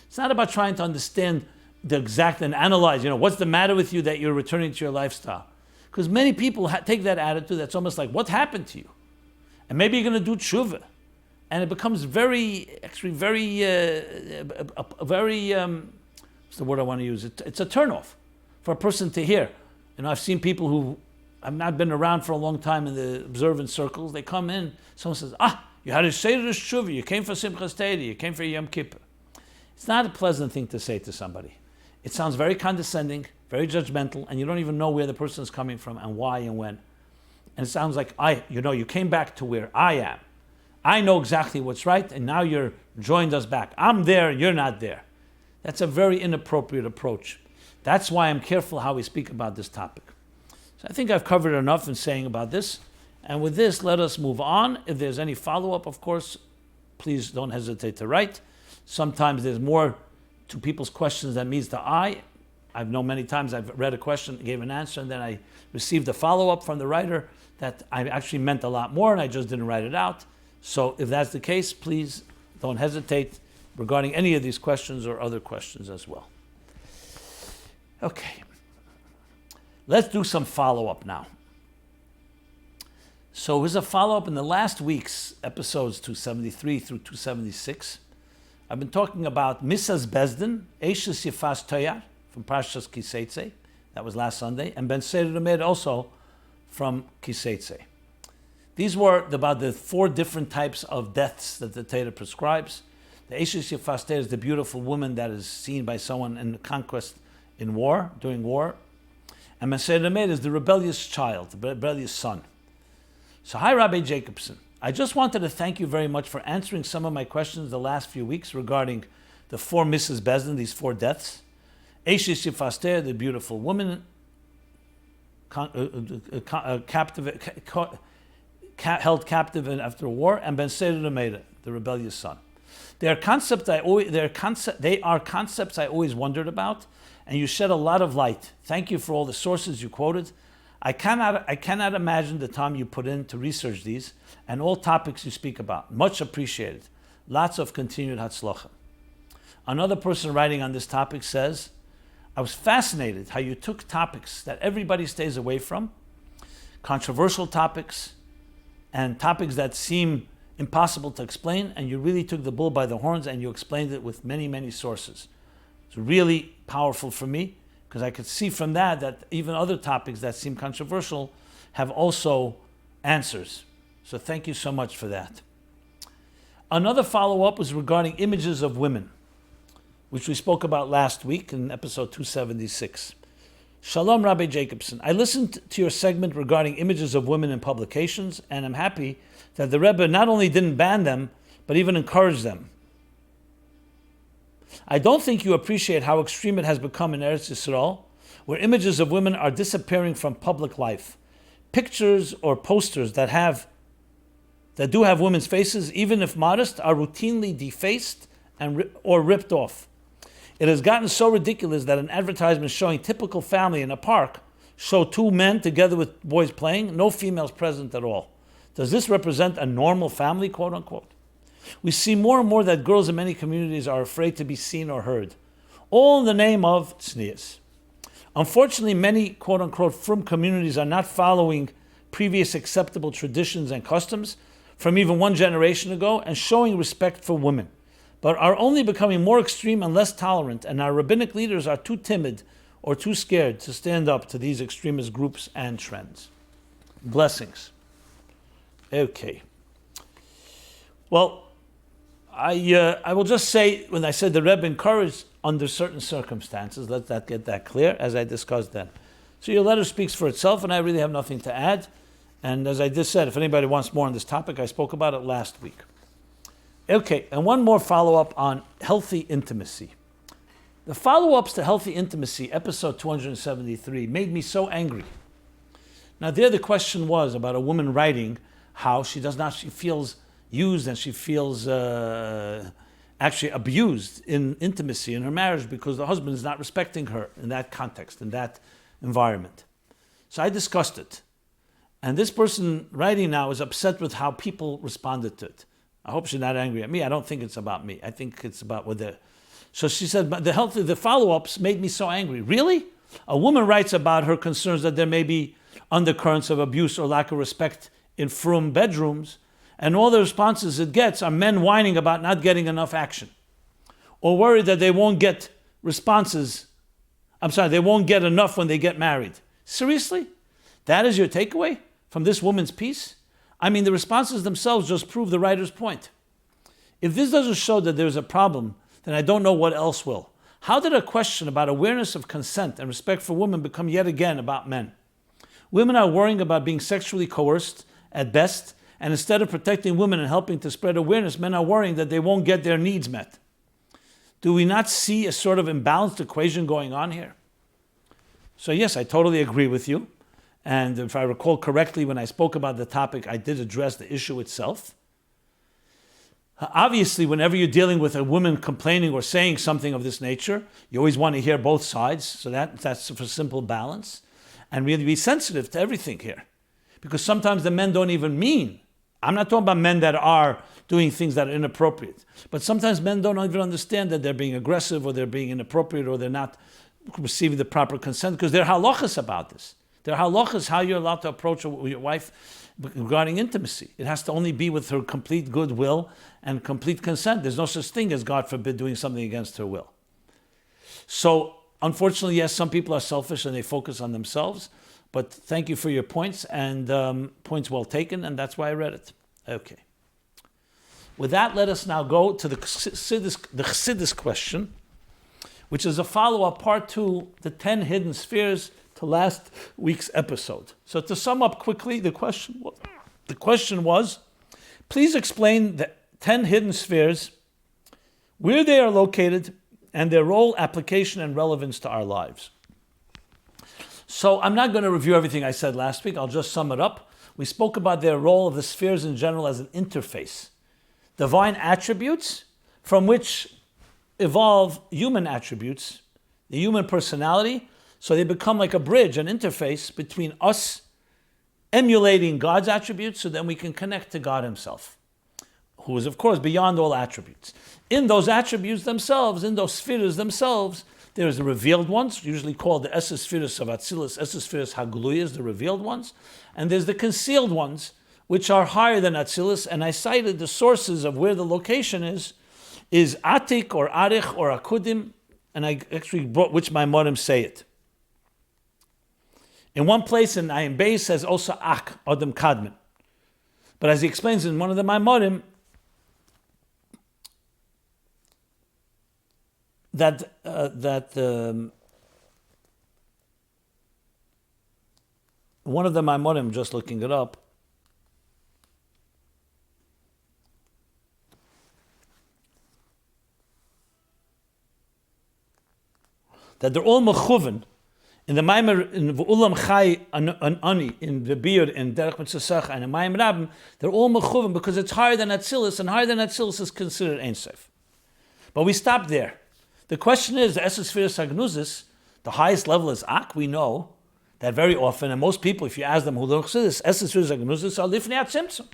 It's not about trying to understand the exact and analyze, what's the matter with you that you're returning to your lifestyle? Because many people take that attitude that's almost like, what happened to you? And maybe you're going to do tshuva. And it becomes very, what's the word I want to use? It's a turnoff for a person to hear. I've seen people who have not been around for a long time in the observant circles. They come in, someone says, you had a Seder Shuvah, you came for Simchas Torah, you came for Yom Kippur. It's not a pleasant thing to say to somebody. It sounds very condescending, very judgmental, and you don't even know where the person is coming from and why and when. And it sounds like, you came back to where I am. I know exactly what's right, and now you're joined us back. I'm there, you're not there. That's a very inappropriate approach. That's why I'm careful how we speak about this topic. So I think I've covered enough in saying about this. And with this, let us move on. If there's any follow-up, of course, please don't hesitate to write. Sometimes there's more to people's questions than meets the eye. I've known many times I've read a question, gave an answer, and then I received a follow-up from the writer that I actually meant a lot more, and I just didn't write it out. So if that's the case, please don't hesitate regarding any of these questions or other questions as well. Okay. Let's do some follow-up now. So here's a follow-up in the last week's episodes 273 through 276. I've been talking about Mrs. Bezdin, Eishes Yefas Toyar, from Parshas Kiseitze. That was last Sunday. And Ben Seder Lamed also from Kiseitze. These were about the 4 different types of deaths that the Torah prescribes. The Eishes Yefas Toyar is the beautiful woman that is seen by someone in conquest in war, during war. And Ben Seder Lamed is the rebellious child, the rebellious son. So hi, Rabbi Jacobson. I just wanted to thank you very much for answering some of my questions the last few weeks regarding the 4 Mrs. Bezdin, these 4 deaths. Eishes Yefas Toyar, the beautiful woman, held captive after war, and Ben Seder Lamed, the rebellious son. They are concepts I always wondered about, and you shed a lot of light. Thank you for all the sources you quoted. I cannot imagine the time you put in to research these and all topics you speak about. Much appreciated. Lots of continued hatzlacha. Another person writing on this topic says, I was fascinated how you took topics that everybody stays away from, controversial topics, and topics that seem impossible to explain, and you really took the bull by the horns and you explained it with many, many sources. It's really powerful for me because I could see from that even other topics that seem controversial have also answers. So thank you so much for that. Another follow-up was regarding images of women, which we spoke about last week in episode 276. Shalom, Rabbi Jacobson. I listened to your segment regarding images of women in publications, and I'm happy that the Rebbe not only didn't ban them, but even encouraged them. I don't think you appreciate how extreme it has become in Eretz Yisrael, where images of women are disappearing from public life. Pictures or posters that do have women's faces, even if modest, are routinely defaced or ripped off. It has gotten so ridiculous that an advertisement showing typical family in a park show 2 men together with boys playing, no females present at all. Does this represent a normal family, quote unquote? We see more and more that girls in many communities are afraid to be seen or heard, all in the name of tznius. Unfortunately, many quote unquote frum communities are not following previous acceptable traditions and customs from even 1 generation ago and showing respect for women, but are only becoming more extreme and less tolerant, and our rabbinic leaders are too timid or too scared to stand up to these extremist groups and trends. Blessings. Okay. Well, I will just say, when I said the Rebbe encouraged under certain circumstances, let that get that clear, as I discussed then. So your letter speaks for itself, and I really have nothing to add. And as I just said, if anybody wants more on this topic, I spoke about it last week. Okay, and one more follow-up on healthy intimacy. The follow-ups to healthy intimacy, episode 273, made me so angry. Now there the question was about a woman writing how she feels used and she feels actually abused in intimacy in her marriage because the husband is not respecting her in that context, in that environment. So I discussed it. And this person writing now is upset with how people responded to it. I hope she's not angry at me. I don't think it's about me. I think it's about what they're... So she said, but the follow-ups made me so angry. Really? A woman writes about her concerns that there may be undercurrents of abuse or lack of respect in frum bedrooms, and all the responses it gets are men whining about not getting enough action, or worried that they won't get responses. They won't get enough when they get married. Seriously? That is your takeaway from this woman's piece? I mean, the responses themselves just prove the writer's point. If this doesn't show that there's a problem, then I don't know what else will. How did a question about awareness of consent and respect for women become yet again about men? Women are worrying about being sexually coerced at best, and instead of protecting women and helping to spread awareness, men are worrying that they won't get their needs met. Do we not see a sort of imbalanced equation going on here? So yes, I totally agree with you. And if I recall correctly, when I spoke about the topic, I did address the issue itself. Obviously, whenever you're dealing with a woman complaining or saying something of this nature, you always want to hear both sides. So that's for simple balance. And really be sensitive to everything here. Because sometimes the men don't even mean. I'm not talking about men that are doing things that are inappropriate. But sometimes men don't even understand that they're being aggressive or they're being inappropriate or they're not receiving the proper consent because there are halachas about this. There are halachas how you're allowed to approach your wife regarding intimacy. It has to only be with her complete goodwill and complete consent. There's no such thing as, God forbid, doing something against her will. So, unfortunately, yes, some people are selfish and they focus on themselves. But thank you for your points, and points well taken, and that's why I read it. Okay. With that, let us now go to the Chassidus question, which is a follow-up, part 2, the 10 hidden spheres to last week's episode. So to sum up quickly, the question was, please explain the 10 hidden spheres, where they are located, and their role, application, and relevance to our lives. So I'm not going to review everything I said last week. I'll just sum it up. We spoke about their role of the spheres in general as an interface. Divine attributes from which evolve human attributes, the human personality, so they become like a bridge, an interface between us emulating God's attributes so then we can connect to God himself, who is, of course, beyond all attributes. In those attributes themselves, in those spheres themselves, there's the revealed ones, usually called the spheres of Atzilus, spheres Hagluyas, the revealed ones. And there's the concealed ones, which are higher than Atzilus. And I cited the sources of where the location is Atik or Arich or Akudim. And I actually brought which Maimonim say it. In one place in Ayin Beis says also Ak, Adam Kadman. But as he explains in one of the Maimonim, that one of the Maimonim, just looking it up, that they're all mechuven in the Maimer, in Ulam Chai Ani, in the Bir, in Derech Mitzvah, and in Maim Rabbim, they're all mechuven because it's higher than Atzilus, and higher than Atzilus is considered Ein Sof. But we stop there. The question is, the spheres Hagnuzis, the highest level is Ak. We know that very often, and most people, if you ask them who look at this, spheres Hagnuzis are Lifnei HaTzimtzum.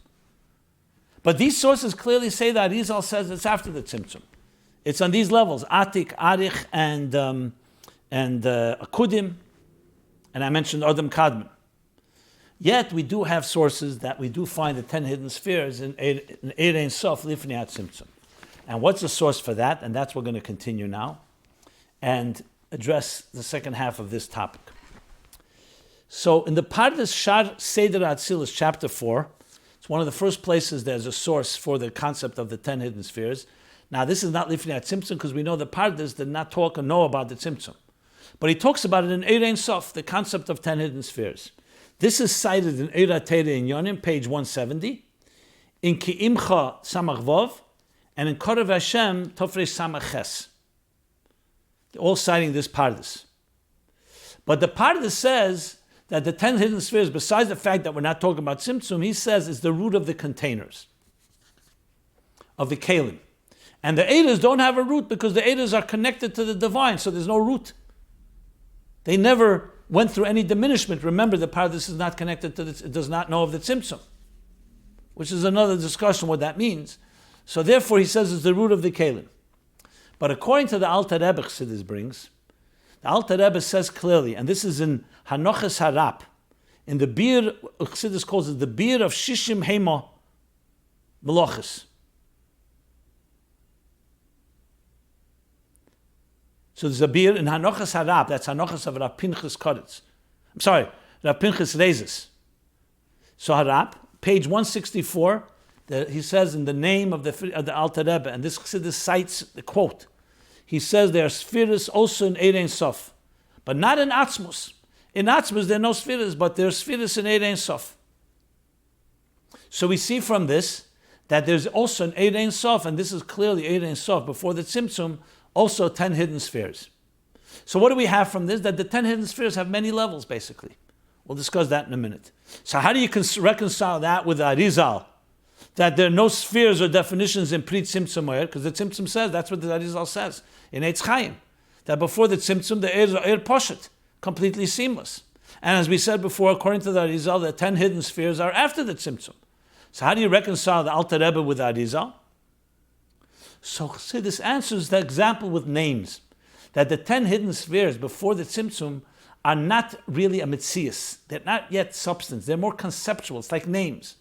But these sources clearly say that Arizal says it's after the Tzimtzum. It's on these levels, Atik, Arich, and Akudim, and I mentioned Adam Kadman. Yet we do have sources that we do find the 10 hidden spheres in Eid Ein Sof, Lifnei HaTzimtzum. And what's the source for that? And that's what we're going to continue now and address the second half of this topic. So in the Pardes Shar Seder Atzilus, chapter 4, it's one of the first places there's a source for the concept of the 10 hidden spheres. Now, this is not Lifnei Tzimtzum because we know the Pardes did not talk or know about the Tzimtzum. But he talks about it in Eir Ein Sof, the concept of 10 hidden spheres. This is cited in Eira Teire in Yonim, page 170, in Ki'imcha Samach Vov, and in Korav Hashem Tofresh Samach Ches. All citing this Pardes. But the Pardes says that the 10 hidden spheres, besides the fact that we're not talking about Tzimtzum, he says is the root of the containers, of the Kalim. And the Eiras don't have a root because the Eiras are connected to the divine, so there's no root. They never went through any diminishment. Remember, the Pardes is not connected to it does not know of the Tzimtzum, which is another discussion what that means. So therefore, he says it's the root of the Kalim. But according to the Alter Rebbe Chassidus brings, the Alter Rebbe says clearly, and this is in Hanoches Harap, in the beer, Chassidus calls it the beer of Shishim Hema Melochis. So there's a beer in Hanoches Harap, that's Hanoches of Rav Pinchas Koretz. I'm sorry, Rav Pinchas Rezes. So Harap, page 164, he says in the name of the Alter Rebbe, and this Chassidus cites the quote. He says there are spheres also in Eir Ein Sof, but not in Atzmus. In Atzmus there are no spheres, but there are spheres in Eir Ein Sof. So we see from this that there's also in Eir Ein Sof, and this is clearly Eir Ein Sof, before the Tzimtzum, also 10 hidden spheres. So what do we have from this? That the 10 hidden spheres have many levels, basically. We'll discuss that in a minute. So how do you reconcile that with the Arizal? That there are no spheres or definitions in pre-Tzimtzum Eir, because the Tzimtzum says, that's what the Arizal says, in Eitz Chaim, that before the Tzimtzum, the Eir is Eir Poshet, completely seamless. And as we said before, according to the Arizal, the 10 hidden spheres are after the Tzimtzum. So how do you reconcile the Alter Rebbe with the Arizal? So this answers the example with names, that the 10 hidden spheres before the Tzimtzum are not really a mitzias. They're not yet substance. They're more conceptual. It's like names.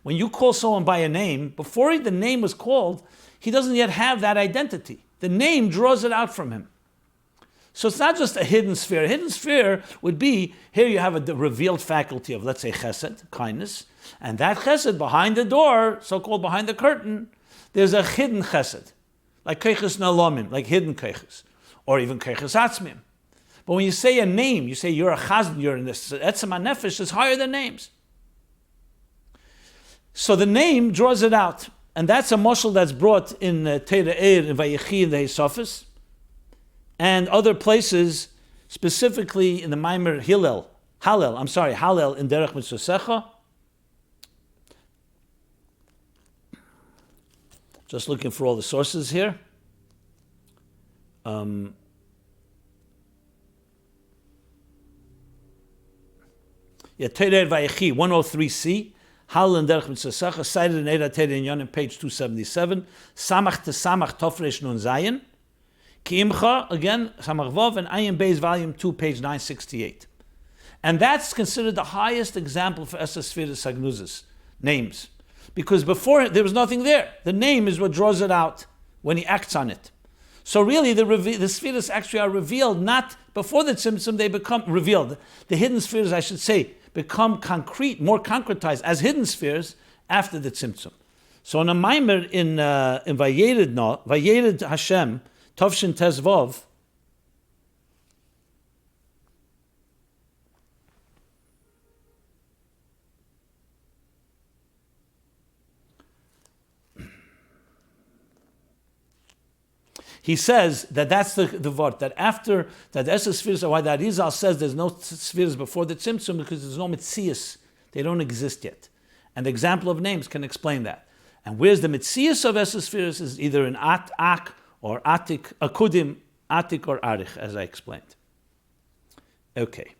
When you call someone by a name, before the name was called, he doesn't yet have that identity. The name draws it out from him. So it's not just a hidden sphere. A hidden sphere would be, here you have the revealed faculty of, let's say, chesed, kindness, and that chesed behind the door, so-called behind the curtain, there's a hidden chesed, like keiches nalomin, like hidden keiches, or even keiches atzmim. But when you say a name, you say you're a chazan, you're in this, etzem nefesh is higher than names. So the name draws it out. And that's a mashal that's brought in Teira Eir, in Vayechi, in the Hisofis, and other places, specifically in the Maimer Hallel in Derech Mitzosecha. Just looking for all the sources here. Teira Eir Vayechi, 103c. Hallel and Derech Mitzosecha, cited in Eira Teire in Yonim, page 277. Samach to Samach Tofresh Nun Zayin. Ki'imcha, again, Samach Vov, and Ayin Beis, volume 2, page 968. And that's considered the highest example for Esas Sfiras Hagnuzis, names. Because before there was nothing there. The name is what draws it out when he acts on it. So really, the Sfiras actually are revealed, not before the Tzimtzum, they become revealed. The hidden spheres, I should say, become concrete, more concretized as hidden spheres after the Tzimtzum. So in a Maimer in Vayered Hashem, Tovshin Tezvov, he says that that's the word, that after, that the Esses spheres, why the Arizal says there's no spheres before the Tzimtzum, because there's no Mitzias. They don't exist yet. And the example of names can explain that. And where's the Mitzias of Esses spheres is either in Ak, or Atik, Akudim, Atik or Arich, as I explained. Okay.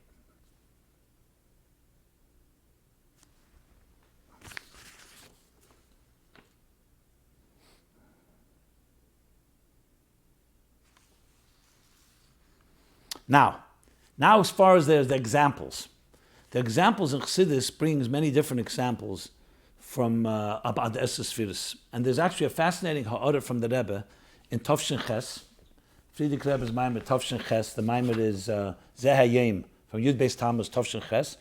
Now as far as there's the examples in Chassidus brings many different examples from about the Esses Sfiras. And there's actually a fascinating ha'ara from the Rebbe in Tovshin Ches. Friedrich Rebbe's Maimer, Tovshin Ches. The Maimer is Zeh Hayim, from Yud Beis Tammuz Tovshin Ches,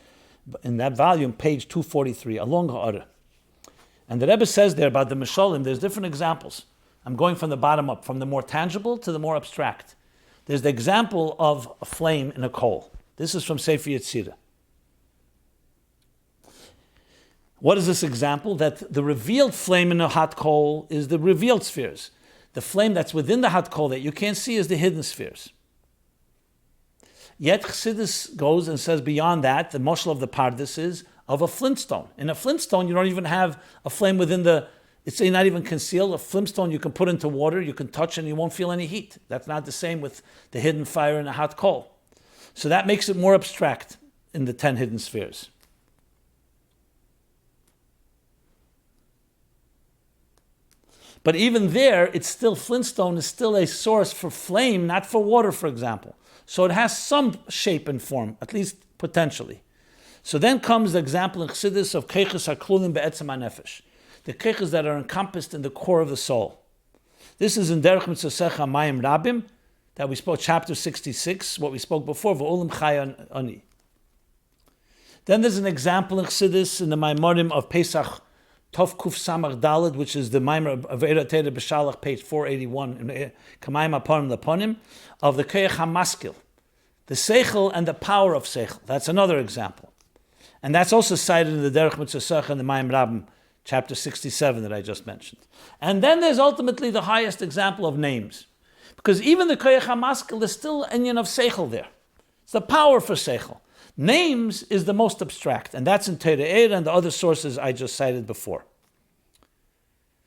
in that volume, page 243, along Ha'ara. And the Rebbe says there about the Mishalim, there's different examples. I'm going from the bottom up, from the more tangible to the more abstract. There's the example of a flame in a coal. This is from Sefer Yetzirah. What is this example? That the revealed flame in a hot coal is the revealed spheres. The flame that's within the hot coal that you can't see is the hidden spheres. Yet Chassidus goes and says beyond that, the moshel of the Pardes is of a flintstone. In a flintstone, you don't even have a flame within it's not even concealed. A flintstone you can put into water, you can touch and you won't feel any heat. That's not the same with the hidden fire in a hot coal. So that makes it more abstract in the 10 hidden spheres. But even there, it's still, flintstone is still a source for flame, not for water, for example. So it has some shape and form, at least potentially. So then comes the example in Chassidus of keiches haklulim be'etzem hanefesh, the keiches that are encompassed in the core of the soul. This is in Derech Mitzosecha Mayim Rabim, that we spoke, chapter 66, what we spoke before, V'olim Chaya Ani. Then there's an example in Chassidus in the Maimorim of Pesach Tov Kuf Samach Daled, which is the Maimer of Eira Teda B'Shalach, page 481, Kamayim Aponim Leponim, of the Keich HaMaskil, the Seichel and the power of Seichel. That's another example. And that's also cited in the Derech Mitzosecha in the Mayim Rabim, chapter 67 that I just mentioned. And then there's ultimately the highest example of names. Because even the Keich HaMaskil is still an inyan of Seichel there. It's the power for Seichel. Names is the most abstract, and that's in Torah Eira and the other sources I just cited before.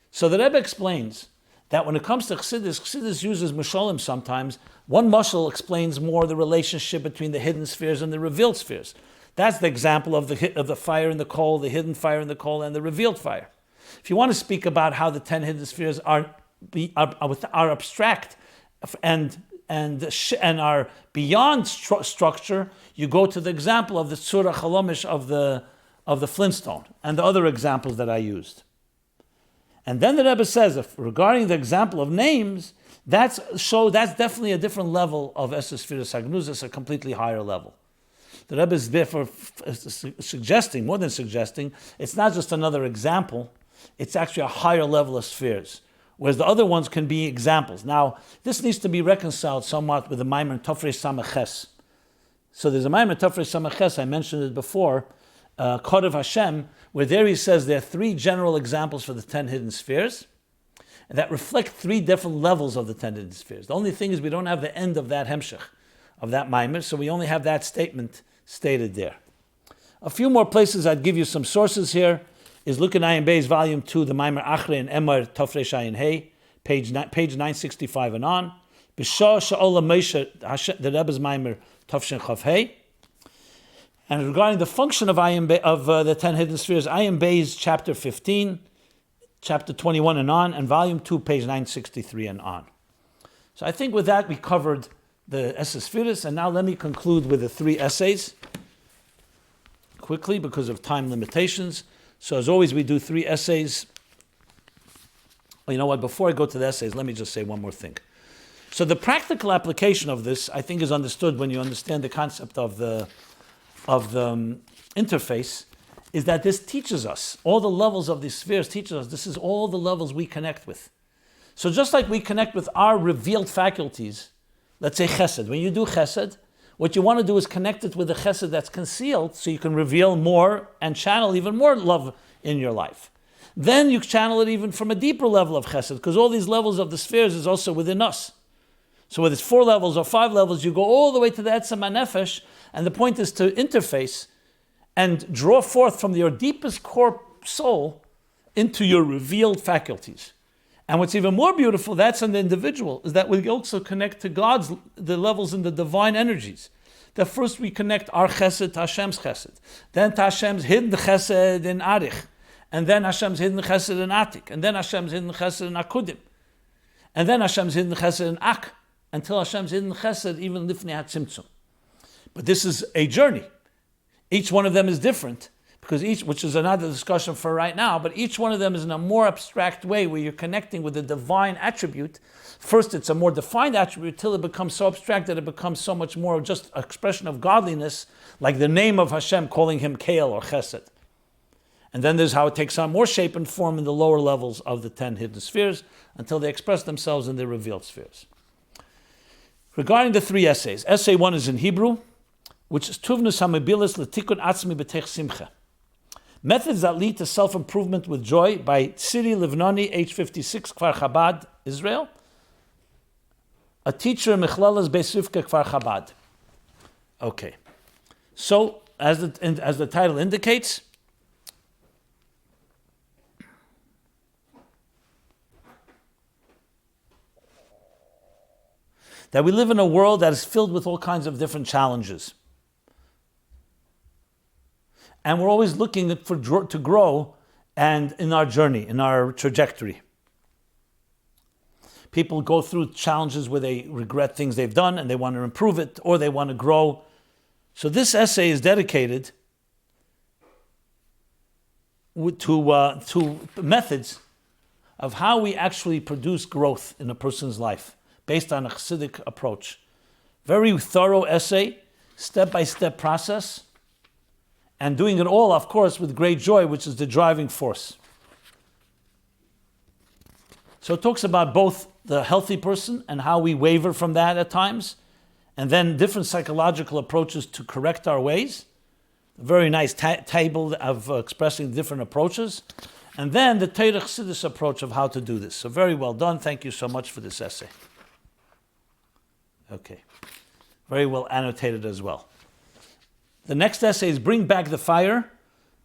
So the Rebbe explains that when it comes to Chassidus uses Mishalim sometimes. One mashal explains more the relationship between the hidden spheres and the revealed spheres. That's the example of the fire in the coal, the hidden fire in the coal, and the revealed fire. If you want to speak about how the 10 hidden spheres are abstract and are beyond structure, you go to the example of the Tzura Chalomish of the Flintstone and the other examples that I used. And then the Rebbe says, regarding the example of names, that's definitely a different level of Esses Firas Hagnuzas, a completely higher level. The Rebbe is therefore suggesting, more than suggesting, it's not just another example, it's actually a higher level of spheres, whereas the other ones can be examples. Now, this needs to be reconciled somewhat with the Maimer Tofrei Samaches. So there's a Maimer Tofrei Samaches, I mentioned it before, Kodev Hashem, where there he says there are 3 general examples for the 10 hidden spheres, and that reflect 3 different levels of the 10 hidden spheres. The only thing is we don't have the end of that Hemshech, of that Maimer, so we only have that statement stated there. A few more places I'd give you some sources here. Is look at Ayin Bey's volume 2, the Maimer Achre and Emar Tofrei Shayin Hey, page 965 and on. B'Shah Sha'ola Moshe, the Rebbe's Maimer Tofshin Chav Hey. And regarding the function of the 10 hidden spheres, Ayin Bey's chapter 15, chapter 21 and on, and volume 2, page 963 and on. So I think with that we covered the Esses Firas, and now let me conclude with the 3 essays quickly because of time limitations. So as always, we do 3 essays. Well, you know what? Before I go to the essays, let me just say one more thing. So the practical application of this, I think, is understood when you understand the concept of the interface, is that this teaches us, all the levels of these spheres teaches us, this is all the levels we connect with. So just like we connect with our revealed faculties, let's say chesed. When you do chesed, what you want to do is connect it with the chesed that's concealed so you can reveal more and channel even more love in your life. Then you channel it even from a deeper level of chesed, because all these levels of the spheres is also within us. So whether it's 4 levels or 5 levels, you go all the way to the Etzem HaNefesh, and the point is to interface and draw forth from your deepest core soul into your revealed faculties. And what's even more beautiful, that's on the individual, is that we also connect to the levels in the divine energies. That first we connect our chesed to Hashem's chesed. Then to Hashem's hidden chesed in Arich. And then Hashem's hidden chesed in Atik. And then Hashem's hidden chesed in Akudim. And then Hashem's hidden chesed in Ak. Until Hashem's hidden chesed even Lifnei HaTzimtzum. But this is a journey. Each one of them is different. because each, which is another discussion for right now, but each one of them is in a more abstract way where you're connecting with the divine attribute. First, it's a more defined attribute till it becomes so abstract that it becomes so much more just an expression of godliness, like the name of Hashem, calling him Kael or Chesed. And then there's how it takes on more shape and form in the lower levels of the 10 hidden spheres until they express themselves in the revealed spheres. Regarding the 3 essays, essay 1 is in Hebrew, which is Tuvnus HaMobilis Lettikun עצמי מתוך שמחה. Methods that lead to self-improvement with joy by Tziri Livnoni, age 56, Kfar Chabad, Israel. A teacher in Mechlala's Beis Rivka, Kfar Chabad. Okay. So, as the title indicates, that we live in a world that is filled with all kinds of different challenges. And we're always looking to grow and in our journey, in our trajectory. People go through challenges where they regret things they've done and they want to improve it or they want to grow. So this essay is dedicated to methods of how we actually produce growth in a person's life based on a Chassidic approach. Very thorough essay, step-by-step process, and doing it all, of course, with great joy, which is the driving force. So it talks about both the healthy person and how we waver from that at times, and then different psychological approaches to correct our ways. A very nice table of expressing different approaches. And then the Torah Chassidus approach of how to do this. So very well done. Thank you so much for this essay. Okay. Very well annotated as well. The next essay is Bring Back the Fire.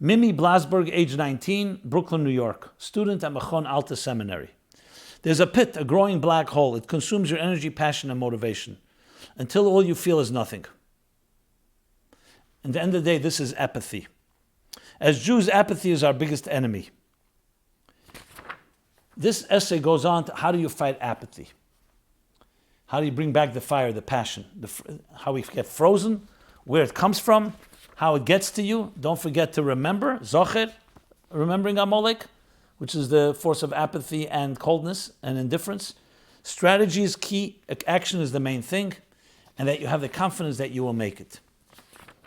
Mimi Blasberg, age 19, Brooklyn, New York. Student at Machon Alta Seminary. There's a pit, a growing black hole. It consumes your energy, passion, and motivation until all you feel is nothing. At the end of the day, this is apathy. As Jews, apathy is our biggest enemy. This essay goes on to how do you fight apathy? How do you bring back the fire, the passion? How we get frozen, where it comes from, how it gets to you. Don't forget to remember, Zocher, remembering Amalek, which is the force of apathy and coldness and indifference. Strategy is key, action is the main thing, and that you have the confidence that you will make it.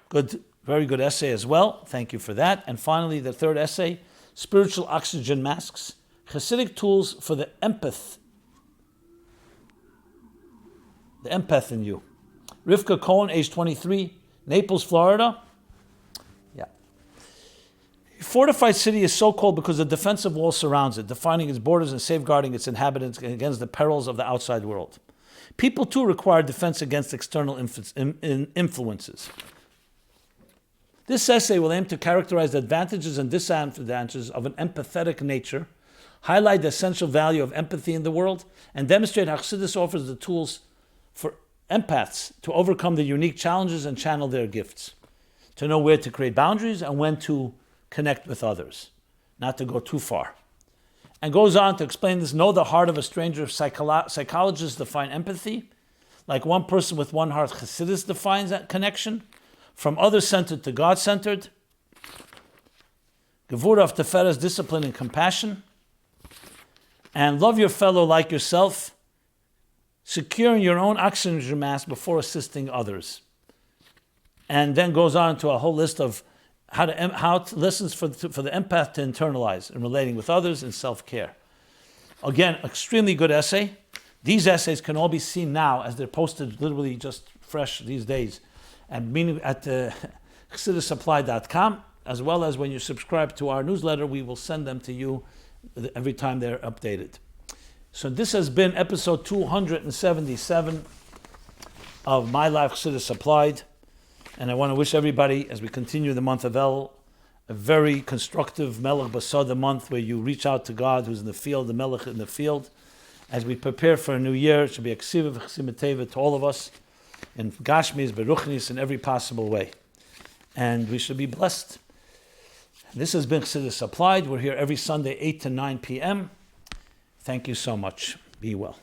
Good, very good essay as well. Thank you for that. And finally, the third essay, Spiritual Oxygen Masks, Chassidic Tools for the Empath. The empath in you. Rivka Cohen, age 23, Naples, Florida. Yeah. A fortified city is so called because a defensive wall surrounds it, defining its borders and safeguarding its inhabitants against the perils of the outside world. People too require defense against external influences. This essay will aim to characterize the advantages and disadvantages of an empathetic nature, highlight the essential value of empathy in the world, and demonstrate how Chassidus offers the tools for empaths to overcome the unique challenges and channel their gifts, to know where to create boundaries and when to connect with others, not to go too far. And goes on to explain this, know the heart of a stranger. Psychologists define empathy, like one person with one heart. Chassidus defines that connection, from other-centered to God-centered. Gevura of Teferes, discipline and compassion. And love your fellow like yourself, securing your own oxygen mask before assisting others. And then goes on to a whole list of lessons for the empath to internalize in relating with others and self-care. Again, extremely good essay. These essays can all be seen now as they're posted literally just fresh these days at ChassidusSupply.com, as well as when you subscribe to our newsletter, we will send them to you every time they're updated. So this has been episode 277 of My Life Chassidus Applied. And I want to wish everybody, as we continue the month of Elul, a very constructive Melech Basada month where you reach out to God who's in the field, the Melech in the field. As we prepare for a new year, it should be a ksiva v'chsimateva to all of us, in Gashmis, Beruchnis, in every possible way. And we should be blessed. This has been Chassidus Applied. We're here every Sunday, 8 to 9 p.m. Thank you so much. Be well.